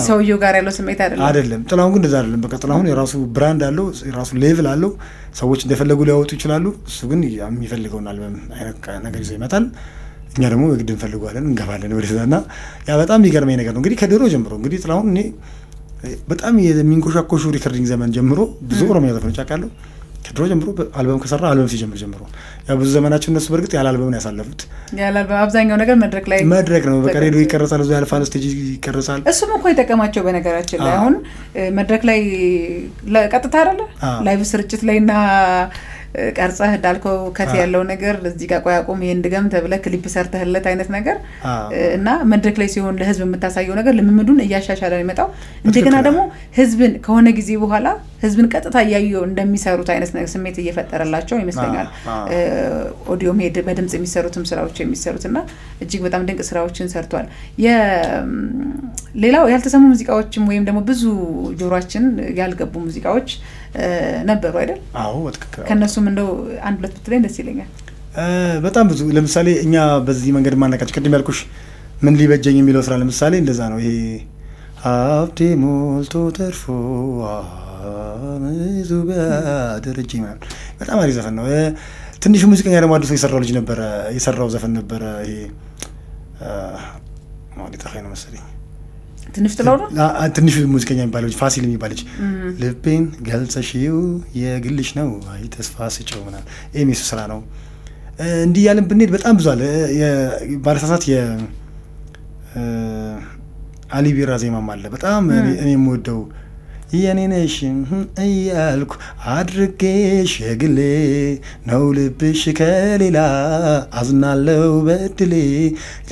ሰውየው ጋር ያለው ስሜት አይደለም ጥላሁን ግን እንደዛ አይደለም በቃ ጥላሁን የራሱ ብራንድ አለው የራሱ ሌቭል አለው ሰዎች እንደፈለጉ ሊያወጡ ይችላሉ እሱ ግን የሚፈልገውን አልበም አይነት ነገር ይዞ ይመጣል እኛ ደግሞ በግድ እንፈልጋለን እንገባለን ወደዛና ያ በጣም ይገርመኝ ነገር ነው እንግዲህ ከድሮ ጀምሮ እንግዲህ ጥላሁን እኔ በጣም የሚንቆሻቆሹ ሪከርዲንግ ዘመን ጀምሮ ብዙ ኦሮሚያ ዘፈኖች አውቃለሁ ከድሮ ጀምሮ አልበም ከሰራ አልበም ሲጀምር ጀምሮ ያ ብዙ ዘመናቸው እነሱ በርግጥ ያለ አልበም ነው ያሳለፉት ያለ አልበም አብዛኛው ነገር መድረክ ነው በቃ ሬዲዮ ይቀርጻል እዛው ያልፋል ስቴጅ ይቀርጻል እሱም እኮ ይተቀማቸው በነገራችን ላይ አሁን መድረክ ላይ ቀጥታ አይደለ ላይቭ ስርጭት ላይና ቀርጻህ ዳልከው ከት ያለው ነገር እዚህ ጋር ቆያቆም ይሄን ድገም ተብለ ክሊፕ ሰርተህለት አይነት ነገር እና መድረክ ላይ ሲሆን ለህዝብ የምታሳየው ነገር ለምምዱን እያሻሻለ ይመጣው እንደገና ደግሞ ህዝብን ከሆነ ጊዜ በኋላ ህዝብን ቀጥታ ያያየው እንደሚሰሩት አይነት ነገር ስሜት እየፈጠረላቸው ይመስለኛል ኦዲዮ ሜድ በድምጽ የሚሰሩትም ስራዎች የሚሰሩትና እጅግ በጣም ድንቅ ስራዎችን ሰርቷል ሌላው ያልተሰሙ ሙዚቃዎችም ወይም ደግሞ ብዙ ጆሮአችን ያልገቡ ሙዚቃዎች ነበሩ አይደል አዎ ወጥከከ ከነሱም እንደው አንድ ሁለት ብትለኝ ደስ ይለኛል በጣም ብዙ ለምሳሌ እኛ በዚህ መንገድ ማናቃጭ ቅድም ያልኩሽ ምን ሊበጀኝ የሚለው ስራ ለምሳሌ እንደዛ ነው ይሄ ሀብቴ ሞልቶ ተርፎ ዙባ ደረጀ ማለት በጣም አሪፍ ዘፈን ነው ትንሽ ሙዚቀኛ ደግሞ አዲስ የሰራው ልጅ ነበር የሰራው ዘፈን ነበር ይሄ ማለት ታኸይ ነው መሰለኝ ትንሽ ጥላው ነው ትንሽ ሙዚቀኛ የሚባለው ፋሲል የሚባልች ልቤን ገልጸሽው የግልሽ ነው አይ ተስፋ ስጪው ማለት ኤሚስ ስራ ነው እንዲህ ያለን ብንሄድ በጣም ብዙ አለ ባለሳሳት አሊ ቢራ ዜማም አለ በጣም እኔ የምወደው የኔ ነሽ እያልኩ አድርጌሽ የግሌ ነው ልብሽ ከሌላ አዝናለው በድሌ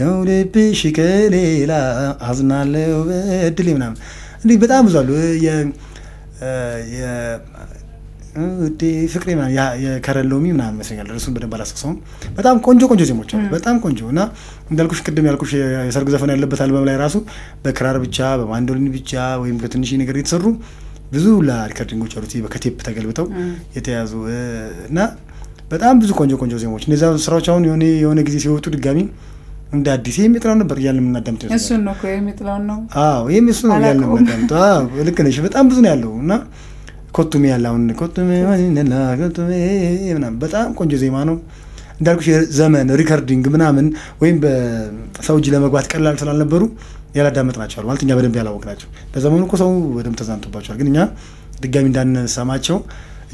ነው ልብሽ ከሌላ አዝናለው በድሌ ምናምን እንዴ በጣም ብዙ አሉ ዲ ፍቅሬ ምናምን የከረሎሚ ምናምን መስለኛል እሱን በደንብ አላስታውሰውም በጣም ቆንጆ ዜሞች አሉ በጣም ቆንጆና እንዳልኩሽ ቅድም ያልኩሽ የሰርግ ዘፈን ያለበት አልበም ላይ ራሱ በክራር ብቻ በማንዶሊን ብቻ ወይም ከትንሽ ነገር የተሰሩ ብዙ ሪከርዲንጎች አሉት በከቴፕ ተገልብጠው የተያዙ እና በጣም ብዙ ቆንጆ ዜሞች እነዛ ስራዎች አሁን የሆነ ጊዜ ሲወጡ ድጋሚ እንደ አዲስ የሚጥላው ነበር ያለ ምን እናዳምጥ እሱ ነው እኮ የሚጥላው ነው እሱ ነው ያለ ምን እናዳምጥ ልክ ነሽ በጣም ብዙ ነው ያለው እና ኮቱሜ ያላውን ኮቱሜ ወንነላ ኮቱሜ ምናምን በጣም ቆንጆ ዜማ ነው እንዳልኩሽ ዘመን ሪከርዲንግ ምናምን ወይም በሰው እጅ ለመግባት ቀላል ስላልነበሩ ያላዳመጥናቸው ማለት እኛ በደንብ ያላወቅናቸው በዘመኑ እኮ ሰው በደንብ ተዛንቶባቸዋል ግን እኛ ድጋሚ እንዳንሰማቸው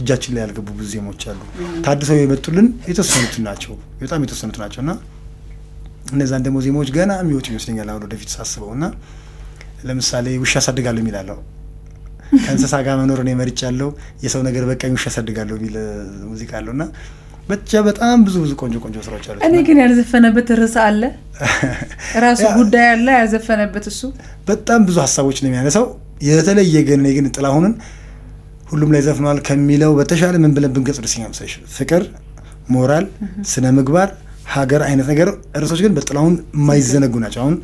እጃችን ላይ ያልገቡ ብዙ ዜሞች አሉ ታድሰው የመጡልን የተወሰኑት ናቸው በጣም የተወሰኑት ናቸውና እነዛን ደግሞ ዜሞች ገና የሚወጡ ይመስለኛል አሁን ወደፊት ሳስበውና ለምሳሌ ውሻ ያሳድጋለሁ የሚላለው ከእንስሳ ጋር መኖር ነው መርጫለሁ የሰው ነገር በቃኝ ውሻ ያሳድጋለሁ የሚል ሙዚቃ አለውና ብቻ በጣም ብዙ ቆንጆ ስራዎች አሉ እኔ ግን ያልዘፈነበት ርዕስ አለ ራሱ ጉዳይ አለ ያዘፈነበት እሱ በጣም ብዙ ሐሳቦች ነው የሚያነሳው የተለየ ግን ጥላሁንን ሁሉም ላይ ዘፍኗል ከሚለው በተሻለ ምን ብለን ብንገጽ ደስ ይላል ፍቅር ሞራል ስነ ምግባር ሀገር አይነት ነገር ርዕሶች ግን በጥላሁን የማይዘነጉ ናቸው አሁን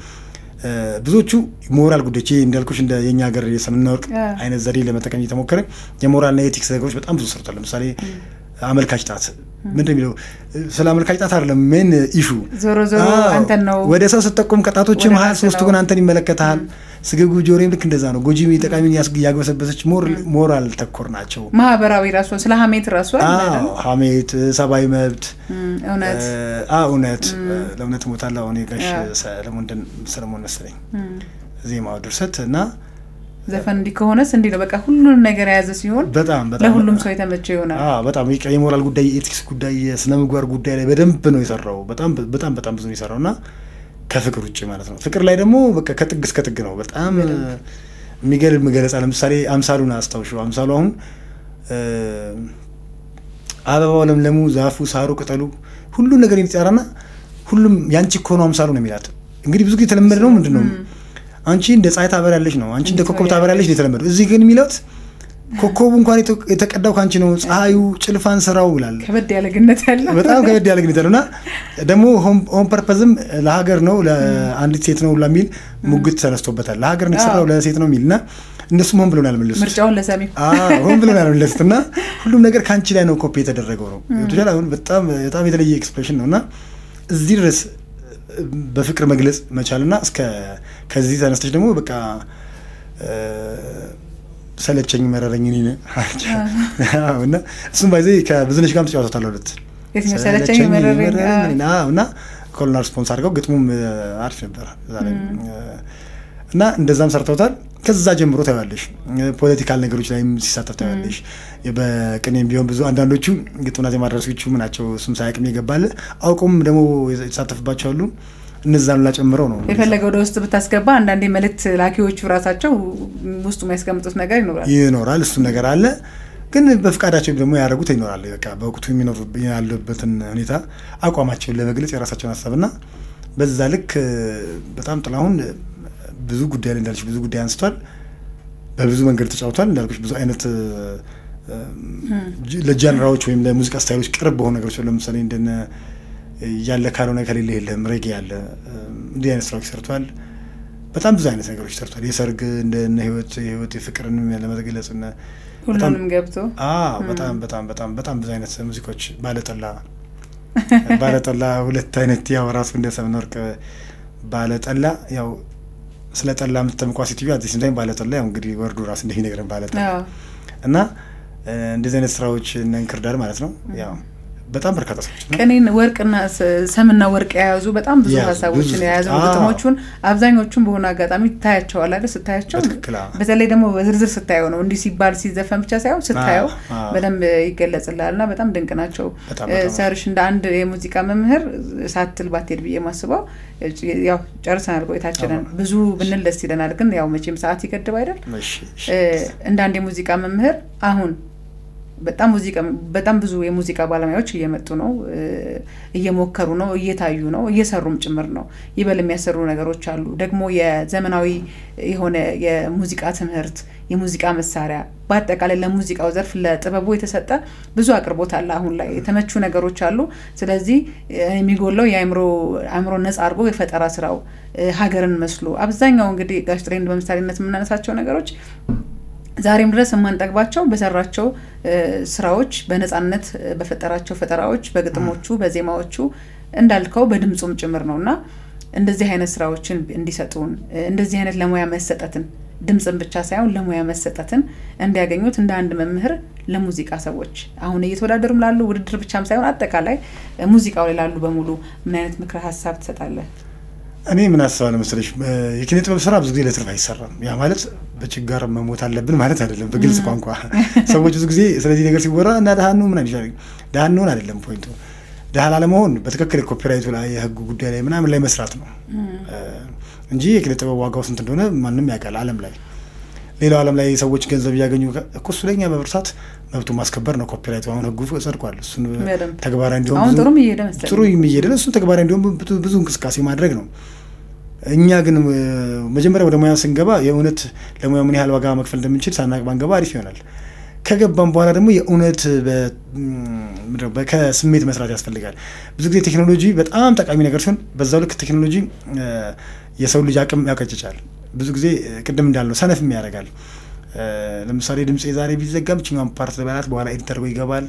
ብዙዎቹ ሞራል ጉዳዮች እንዳልኩሽ እንደ የኛ ሀገር የሰምና ወርቅ አይነት ዘዴ ለመጠቀም እየተሞከረ የሞራልና የኤቲክስ ነገሮች በጣም ብዙ ሰርቷል ለምሳሌ አመልካች ጣት ምንድነው ስለ አመልካች ጣት አይደለም ምን ኢሹ ዞሮ አንተን ነው ወደ ሰው ስትጠቁም ከጣቶች መሃል ሶስቱ ግን አንተን ይመለከታል ስግጉ ጆሮም ልክ እንደዛ ነው ጎጂሚ ጠቃሚን ያግበሰበሰች ሞራል ተኮር ናቸው ማህበራዊ ራሱ ስለ ሀሜት ራሱ ሀሜት ሰባዊ መብት እውነት ለእውነት ሞታለሁ እኔ ጋሽ ሰለሞን መሰለኝ ዜማው ድርሰት እና ዘፈን እንዲከሆነስ እንዴ ነው በቃ ሁሉንም ነገር ያዘ ሲሆን በጣም ለሁሉም ሰው የተመቸው ይሆናል በጣም የሞራል ጉዳይ የኤቲክስ ጉዳይ የስነ ምግባር ጉዳይ ላይ በደንብ ነው የሰራው በጣም ብዙ ነው የሰራውና ከፍቅር ውጪ ማለት ነው ፍቅር ላይ ደግሞ በቃ ከጥግ እስከ ጥግ ነው በጣም የሚገርም ገለጻ ለምሳሌ አምሳሉን አስታውሹ አምሳሉ አሁን አበባው ለምለሙ ዛፉ ሳሩ ቅጠሉ ሁሉ ነገር የሚጣራና ሁሉም ያንቺ እኮ ነው አምሳሉ ነው የሚላት እንግዲህ ብዙ ጊዜ የተለመደ ነው ምንድነው አንቺ እንደ ፀሐይ ታበራለሽ ነው አንቺ እንደ ኮከብ ታበራለሽ ነው የተለመደው እዚህ ግን የሚሉት ኮከቡ እንኳን የተቀዳው ካንቺ ነው ፀሐዩ ጭልፋን ስራው ይላል ከበድ ያለ ግነት ያለው በጣም ከበድ ያለ ግነት ያለውና ደግሞ ሆም ፐርፐዝም ለሀገር ነው ለአንዲት ሴት ነው ለሚል ሙግት ተነስቶበታል ለሀገር ነው የተሰራው ለሴት ነው የሚልና እነሱም ሆን ብለውናል መልሱ ምርጫውን ለሰሚ ሆን ብለውናል ለስትና ሁሉም ነገር ካንቺ ላይ ነው ኮፒ የተደረገው ነው ይወጣል አሁን በጣም የተለየ ኤክስፕሬሽን ነውና እዚህ ድረስ በፍቅር መግለጽ መቻልና እስከ ከዚህ ተነስተሽ ደግሞ በቃ ሰለቸኝ መረረኝ እኔ እና እሱም ባይዘ ከብዙነሽ ጋርም ተጫውተውታል ሁለት ሰለቸኝ መረረኝ እና ኮሎናል ስፖንሰር አድርገው ግጥሙም አሪፍ ነበር እና እንደዛም ሰርተውታል። ከዛ ጀምሮ ታያለሽ ፖለቲካል ነገሮች ላይም ሲሳተፍ ታያለሽ። በቅኔም ቢሆን ብዙ አንዳንዶቹ ግጥምና ዜማ ደራሲዎቹ ምናቸው እሱም ሳያቅም ይገባል አውቁም ደግሞ የተሳተፍባቸው አሉ። እነዛን ላጨምረው ነው የፈለገው ወደ ውስጥ ብታስገባ አንዳንዴ መልእክት ላኪዎቹ ራሳቸው ውስጡ የሚያስቀምጡት ነገር ይኖራል እሱ ነገር አለ። ግን በፍቃዳቸው ደግሞ ያደረጉት ይኖራል። በቃ በወቅቱ የሚኖሩ ያለበትን ሁኔታ አቋማቸውን ለመግለጽ የራሳቸውን ሀሳብና በዛ ልክ በጣም ጥላሁን ብዙ ጉዳይ ላይ እንዳልሽ ብዙ ጉዳይ አንስቷል። በብዙ መንገድ ተጫውቷል እንዳልኩሽ ብዙ አይነት ለጃንራዎች ወይም ለሙዚቃ ስታይሎች ቅርብ በሆኑ ነገሮች ለምሳሌ እንደነ ያለ ካልሆነ ከሌለ የለም ሬጌ ያለ እንዲህ አይነት ስራዎች ሰርቷል። በጣም ብዙ አይነት ነገሮች ሰርቷል። የሰርግ እንደነ ህይወት የፍቅርን ለመግለጽ እና ሁሉንም ገብቶ በጣም በጣም በጣም በጣም ብዙ አይነት ሙዚቃዎች ባለጠላ ሁለት አይነት ያው ራሱ እንደሰብነ ወርቅ ባለጠላ ያው ስለ ጠላ የምትጠምቋ ሴትዮ አዲስ እንደኝ ባለጠላ ያው እንግዲህ ወርዱ ራስ እንደሚነግረን ባለጠላ እና እንደዚህ አይነት ስራዎች እና እንክርዳድ ማለት ነው ያው በጣም በርካታ ሰዎች ነው ቀኔን ወርቅና ሰምና ወርቅ ያያዙ በጣም ብዙ ሀሳቦችን ያያዙ ግጥሞቹን አብዛኞቹን በሆነ አጋጣሚ ታያቸዋል አይደል ስታያቸው በተለይ ደግሞ በዝርዝር ስታየው ነው እንዲህ ሲባል ሲዘፈን ብቻ ሳይሆን ስታየው በደንብ ይገለጽልሃልና በጣም ድንቅ ናቸው። ሰርሽ እንደ አንድ የሙዚቃ መምህር ሳትል ባትሄድ ብዬ ማስበው ያው ጨርሰናል ቆይታችንን ብዙ ብንል ደስ ይለናል ግን ያው መቼም ሰዓት ይገድብ አይደል እንደ አንድ የሙዚቃ መምህር አሁን በጣም ብዙ የሙዚቃ ባለሙያዎች እየመጡ ነው እየሞከሩ ነው እየታዩ ነው እየሰሩም ጭምር ነው ይበል የሚያሰሩ ነገሮች አሉ። ደግሞ የዘመናዊ የሆነ የሙዚቃ ትምህርት የሙዚቃ መሳሪያ በአጠቃላይ ለሙዚቃው ዘርፍ ለጥበቡ የተሰጠ ብዙ አቅርቦት አለ። አሁን ላይ የተመቹ ነገሮች አሉ። ስለዚህ የሚጎለው የአእምሮ ነፃ አድርጎ የፈጠራ ስራው ሀገርን መስሎ አብዛኛው እንግዲህ ጋሽ ትሬንድ በምሳሌነት የምናነሳቸው ነገሮች ዛሬም ድረስ የማንጠግባቸው በሰራቸው ስራዎች በነፃነት በፈጠራቸው ፈጠራዎች በግጥሞቹ በዜማዎቹ እንዳልከው በድምጹም ጭምር ነውና እንደዚህ አይነት ስራዎችን እንዲሰጡን እንደዚህ አይነት ለሙያ መሰጠትን ድምጽን ብቻ ሳይሆን ለሙያ መሰጠትን እንዲያገኙት እንደ አንድ መምህር ለሙዚቃ ሰዎች አሁን እየተወዳደሩም ላሉ ውድድር ብቻም ሳይሆን አጠቃላይ ሙዚቃው ላይ ላሉ በሙሉ ምን አይነት ምክረ ሀሳብ ትሰጣለህ? እኔ ምን አስባለሁ መሰለሽ የኪነ ጥበብ ስራ ብዙ ጊዜ ለትርፍ አይሰራም። ያ ማለት በችጋር መሞት አለብን ማለት አይደለም። በግልጽ ቋንቋ ሰዎች ብዙ ጊዜ ስለዚህ ነገር ሲወራ እና ደሃኑ ምን አይደለም ደሃኑ አይደለም ፖይንቱ ደሃላ ለመሆን በትክክል ኮፒራይቱ ላይ የህግ ጉዳይ ላይ ምናምን ላይ መስራት ነው እንጂ የኪነ ጥበብ ዋጋው ስንት እንደሆነ ማንንም ያውቃል ዓለም ላይ ሌላው ዓለም ላይ ሰዎች ገንዘብ ያገኙ እኮ ስለኛ በብርታት መብቱ ማስከበር ነው። ኮፒራይቱ አሁን ህጉ ጸድቋል። እሱን ተግባራዊ እንዲሆን አሁን ጥሩ የሚሄድ እሱን ተግባራዊ እንዲሆን ብዙ እንቅስቃሴ ማድረግ ነው። እኛ ግን መጀመሪያ ወደ ሙያው ስንገባ የእውነት ለሙያው ምን ያህል ዋጋ መክፈል እንደምንችል ሳናቅ ባንገባ አሪፍ ይሆናል። ከገባን በኋላ ደግሞ የእውነት ከስሜት መስራት ያስፈልጋል። ብዙ ጊዜ ቴክኖሎጂ በጣም ጠቃሚ ነገር ሲሆን በዛው ልክ ቴክኖሎጂ የሰው ልጅ አቅም ያቀጭጫል። ብዙ ጊዜ ቅድም እንዳልነው ሰነፍም ያደርጋል። ለምሳሌ ድምጽ ዛሬ ቢዘጋም ቺኛም ፓርት ለባላት በኋላ ኤዲተር ወይ ይገባል።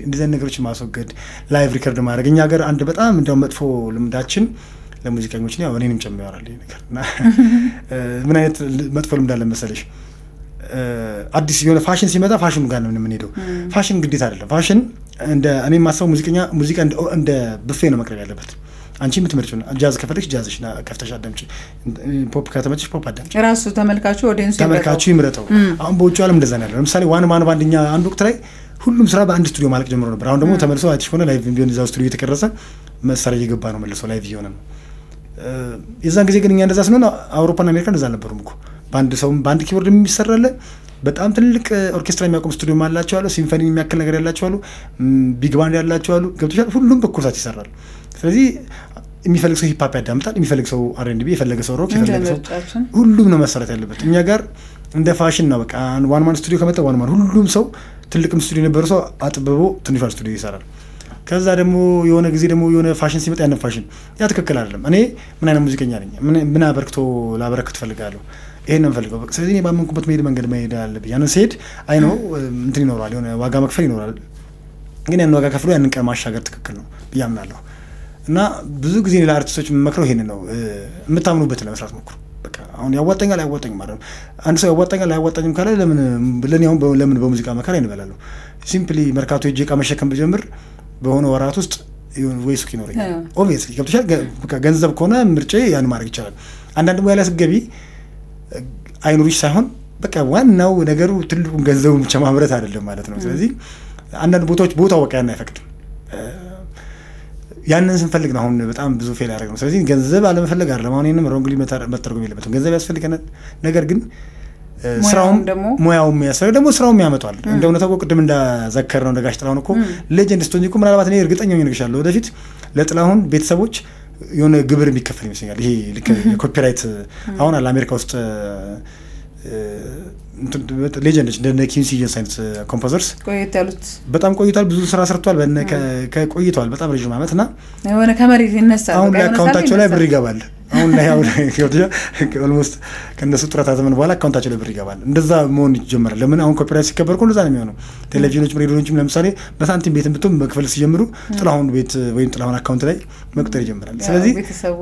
እንደዚህ ነገሮች ማስወገድ ላይቭ ሪከርድ ማድረግ እኛ ሀገር አንድ በጣም እንደው መጥፎ ልምዳችን ለሙዚቀኞች ነው እኔንም ጨምሮ ያወራል ይሄ ነገር እና ምን አይነት መጥፎ ልምድ አለ መሰለሽ አዲስ የሆነ ፋሽን ሲመጣ ፋሽኑ ጋር ነው የምንሄደው። ፋሽን ግዴታ አይደለም። ፋሽን እንደ እኔ ማሰው ሙዚቃ እንደ ቡፌ ነው መቅረብ ያለበት። አንቺ የምትመርጪው ጃዝ ከፈለግሽ ጃዝሽና ከፍተሽ አዳምጪ፣ ፖፕ ከተመቸሽ ፖፕ አዳምጪ። ራሱ ተመልካቹ ይምረጠው። አሁን በውጭ ዓለም እንደዛ ነው ያለው። ለምሳሌ ዋን ማን ባንድኛ አንድ ወቅት ላይ ሁሉም ስራ በአንድ ስቱዲዮ ማለቅ ጀምሮ ነበር። አሁን ደግሞ ተመልሶ አይተሽ ሆነ ላይቭ ቢሆን እዛው ስቱዲዮ የተቀረጸ መሳሪያ እየገባ ነው መልሶ ላይቭ እየሆነ ነው። የዛን ጊዜ ግን እኛ እንደዛ ስንሆን አውሮፓና አሜሪካ እንደዛ አልነበሩም እኮ። በአንድ ኪቦርድ የሚሰራለ በጣም ትልቅ ኦርኬስትራ የሚያቆም ስቱዲዮ ማላቸው አሉ፣ ሲምፎኒ የሚያክል ነገር ያላቸው አሉ፣ ቢግ ባንድ ያላቸው አሉ። ገብቶሻል? ሁሉም በኩርሳት ይሰራል። ስለዚህ የሚፈልግ ሰው ሂፕ ሆፕ ያዳምጣል፣ የሚፈልግ ሰው አር&ቢ፣ የፈለገ ሰው ሮክ፣ የፈለገ ሰው ሁሉም ነው መሰረት ያለበት። እኛ ጋር እንደ ፋሽን ነው በቃ ዋን ማን ስቱዲዮ ከመጣ ዋን ማን ሁሉም ሰው ትልቅም ስቱዲዮ የነበረው ሰው አጥብቦ ትንሿን ስቱዲዮ ይሰራል። ከዛ ደግሞ የሆነ ጊዜ ደግሞ የሆነ ፋሽን ሲመጣ ያንን ፋሽን ያ ትክክል አይደለም። እኔ ምን አይነት ሙዚቀኛ ነኝ? ምን አበርክቶ ላበረክት ፈልጋለሁ? ይሄን ነው ፈልገው። ስለዚህ እኔ ባመንኩበት መንገድ መሄድ አለብኝ። ያንን ሲሄድ አይ ነው እንትን ይኖራል፣ የሆነ ዋጋ መክፈል ይኖራል። ግን ያን ዋጋ ከፍሎ ያንን ቀን ማሻገር ትክክል ነው ብዬ አምናለሁ። እና ብዙ ጊዜ ለአርቲስቶች የምመክረው ይሄን ነው የምታምኑበት ለመስራት ሞክሩ በቃ አሁን ያዋጣኛል አይዋጣኝም ማለት ነው አንድ ሰው ያዋጣኛል አይዋጣኝም ካለ ለምን ለምን በሙዚቃ መከራ ይንበላለሁ ሲምፕሊ መርካቶ ሄጄ ዕቃ መሸከም ብጀምር በሆነ ወራት ውስጥ ወይ ሱቅ ይኖረኛል ኦብቪየስሊ ገብቶሻል በቃ ገንዘብ ከሆነ ምርጫዬ ያን ማድረግ ይችላል አንዳንድ ሙያ ላይ ስትገቢ አይኑርሽ ሳይሆን በቃ ዋናው ነገሩ ትልቁን ገንዘቡን ብቻ ማምረት አይደለም ማለት ነው ስለዚህ አንዳንድ ቦታው በቃ ያን አይፈቅድም ያንን ስንፈልግ ነው አሁን በጣም ብዙ ፌል ያደረግነው ስለዚህ ገንዘብ አለመፈለግ አይደለም አሁን ይሄንም ሮንግሊ መተርጎም የለበትም ገንዘብ ያስፈልገናል ነገር ግን ስራውም ሙያውም ያስፈልግ ደግሞ ስራውም ያመጣዋል እንደው ነው ተቆ ቅድም እንዳዘከርነው እንደጋሽ ጥላሁን እኮ ሌጀንድ ስቶኝ እኮ ምናልባት እኔ እርግጠኛ ነኝ ነግሻለሁ ወደፊት ለጥላሁን ቤተሰቦች የሆነ ግብር የሚከፈል ይመስለኛል ይሄ ኮፒራይት አሁን አሜሪካ ውስጥ ሌጀንዶች እንደ ኪንሲ ጀንስ ኮምፖዘርስ ቆይታሉት በጣም ቆይቷል ብዙ ስራ ሰርቷል ከቆይቷል በጣም ረጅም አመትና የሆነ ከመሬት ይነሳል አሁን አካውንታቸው ላይ ብር ይገባል አሁን ላይ ኦልሞስት ከነሱ ጥራታ ዘመን በኋላ አካውንታቸው ላይ ብር ይገባል እንደዛ መሆን ይጀምራል ለምን አሁን ኮፒራይት ሲከበር እንደዛ ነው የሚሆነው ቴሌቪዥኖች ሬዲዮኖችም ለምሳሌ በሳንቲም ቤት እንብቶም መክፈል ሲጀምሩ ጥላሁን ቤት ወይም ጥላሁን አካውንት ላይ መቅጠር ይጀምራል ስለዚህ ቤተሰቡ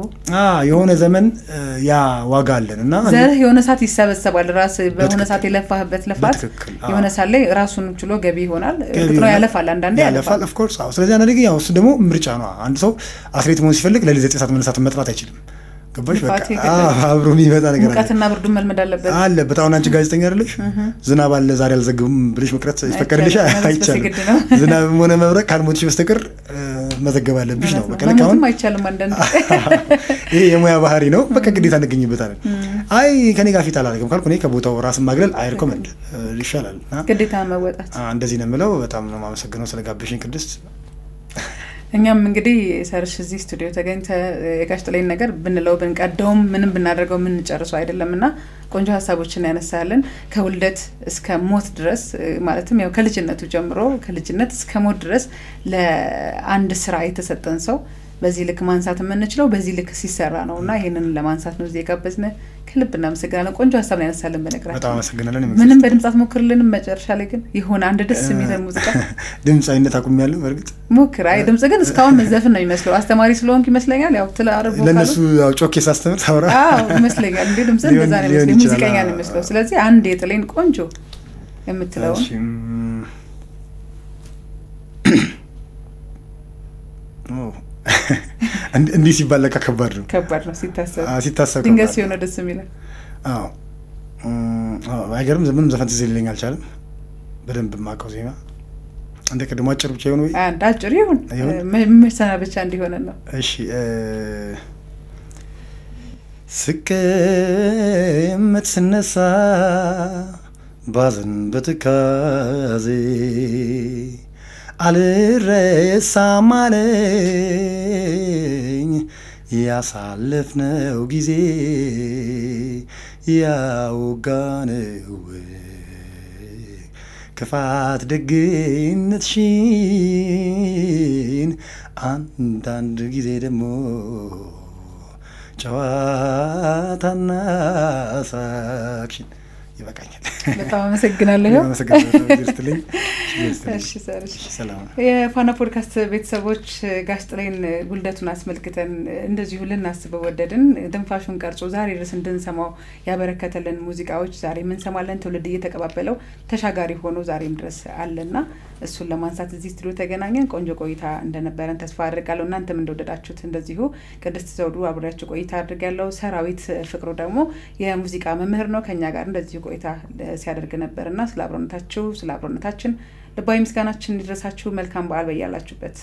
የሆነ ዘመን ያ ዋጋ አለንና ዘር የሆነ ሰዓት ይሰበሰባል ራስ በሆነ ሰዓት የለፋህበት ለፋት የሆነ ሰዓት ላይ ራሱን ችሎ ገቢ ይሆናል ግጥሮ ያለፋል አንዳንዴ ያለፋል ኦፍ ኮርስ ስለዚህ አንዴ ያው እሱ ደግሞ ምርጫ ነው አንድ ሰው አትሌት መሆን ሲፈልግ ለሊት 9 ሰዓት መነሳት መጥራት አይችልም ገባሽ በቃ አብሮ የሚመጣ ነገር አለ ሙቀትና ብርዱን መልመድ አለበት አሁን አንቺ ጋዜጠኛ አይደለሽ ዝናብ አለ ዛሬ አልዘግብም ብለሽ መቅረት ይፈቀድልሽ አይቻልም ዝናብ ሆነ መብረቅ ካልሞትሽ በስተቀር መዘገብ አለብሽ ነው በቃ ለካውን አይቻልም አንዳንዴ ይሄ የሙያ ባህሪ ነው በቃ ግዴታ እንገኝበታለን አይ ከኔ ጋር ፊት አላደርግም ካልኩ እኔ ከቦታው ራስን ማግለል አይ ሪኮመንድ ይሻላል ግዴታ መወጣት እንደዚህ ነው የምለው በጣም ነው ማመሰግነው ስለጋበሽኝ ቅድስት እኛም እንግዲህ ሰርሽ እዚህ ስቱዲዮ ተገኝተ የጋሽ ጥላሁን ነገር ብንለው ብንቀደውም ምንም ብናደርገው ምን ጨርሶ አይደለምና ቆንጆ ሀሳቦችን ያነሳልን ከውልደት እስከ ሞት ድረስ ማለትም ያው ከልጅነቱ ጀምሮ ከልጅነት እስከ ሞት ድረስ ለአንድ ስራ የተሰጠን ሰው በዚህ ልክ ማንሳት የምንችለው በዚህ ልክ ሲሰራ ነውና ይሄንን ለማንሳት ነው እዚህ የጋበዝነ ከልብ እናመሰግናለን ቆንጆ ሀሳብ ላይ ያነሳልን በነገራችን በጣም አመሰግናለን ምንም በድምጻት ሞክርልንም መጨረሻ ላይ ግን ይሆን አንድ ደስ የሚል ሙዚቃ ድምጽ አይነት አቁሚያለሁ በርግጥ ሞክር አይ ድምጽ ግን እስካሁን መዘፍን ነው የሚመስለው አስተማሪ ስለሆንክ ይመስለኛል ያው ተላረቡ ለነሱ ያው ጮኬ ሳስተምር ታውራ ይመስለኛል እንዴ ድምጽ እንደዛ ነው የሚመስለው ሙዚቀኛ ነው የሚመስለው ስለዚህ አንድ የጥላሁን ቆንጆ የምትለው እንዲህ ሲባል ለካ ከባድ ነው ሲታሰብ ድንገት ሲሆን ደስ የሚለው አይገርም ምንም ዘፈን ትዝ ይለኝ አልቻለም በደንብ ማቀው ዜማ እንደ ቀድሞ አጭር ብቻ ይሁን ወይ አንድ አጭር ይሁን መሰና ብቻ እንዲሆነ ነው እሺ ስቀመጥ ስነሳ ባዘን በትካዜ አልረሳም አለኝ ያሳለፍነው ጊዜ ያውጋነው ክፋት ደግነትሽን አንዳንድ ጊዜ ደግሞ ጨዋታና ሳቅሽን ይበቃኛል በጣም አመሰግናለሁ እሺ ሰርሽ ሰላም የፋና ፖድካስት ቤተሰቦች ጋሽ ጥላሁን ውልደቱን አስመልክተን እንደዚሁ ልናስበው ወደድን ድንፋሹን ቀርጾ ዛሬ ድረስ እንድንሰማው ያበረከተልን ሙዚቃዎች ዛሬ ምን ሰማለን ትውልድ እየተቀባበለው ተሻጋሪ ሆኖ ዛሬም ድረስ አለና እሱን ለማንሳት እዚህ ስቱዲዮ ተገናኘን ቆንጆ ቆይታ እንደነበረን ተስፋ አድርጋለሁ እናንተም እንደወደዳችሁት እንደዚሁ ቅድስት ዘውዱ አብራችሁ ቆይታ አድርጋለሁ ሰራዊት ፍቅሩ ደግሞ የሙዚቃ መምህር ነው ከኛ ጋር እንደዚሁ ቆይታ ሲያደርግ ነበርና ስለ አብሮነታችን ልባዊ ምስጋናችን ይድረሳችሁ መልካም በዓል በያላችሁበት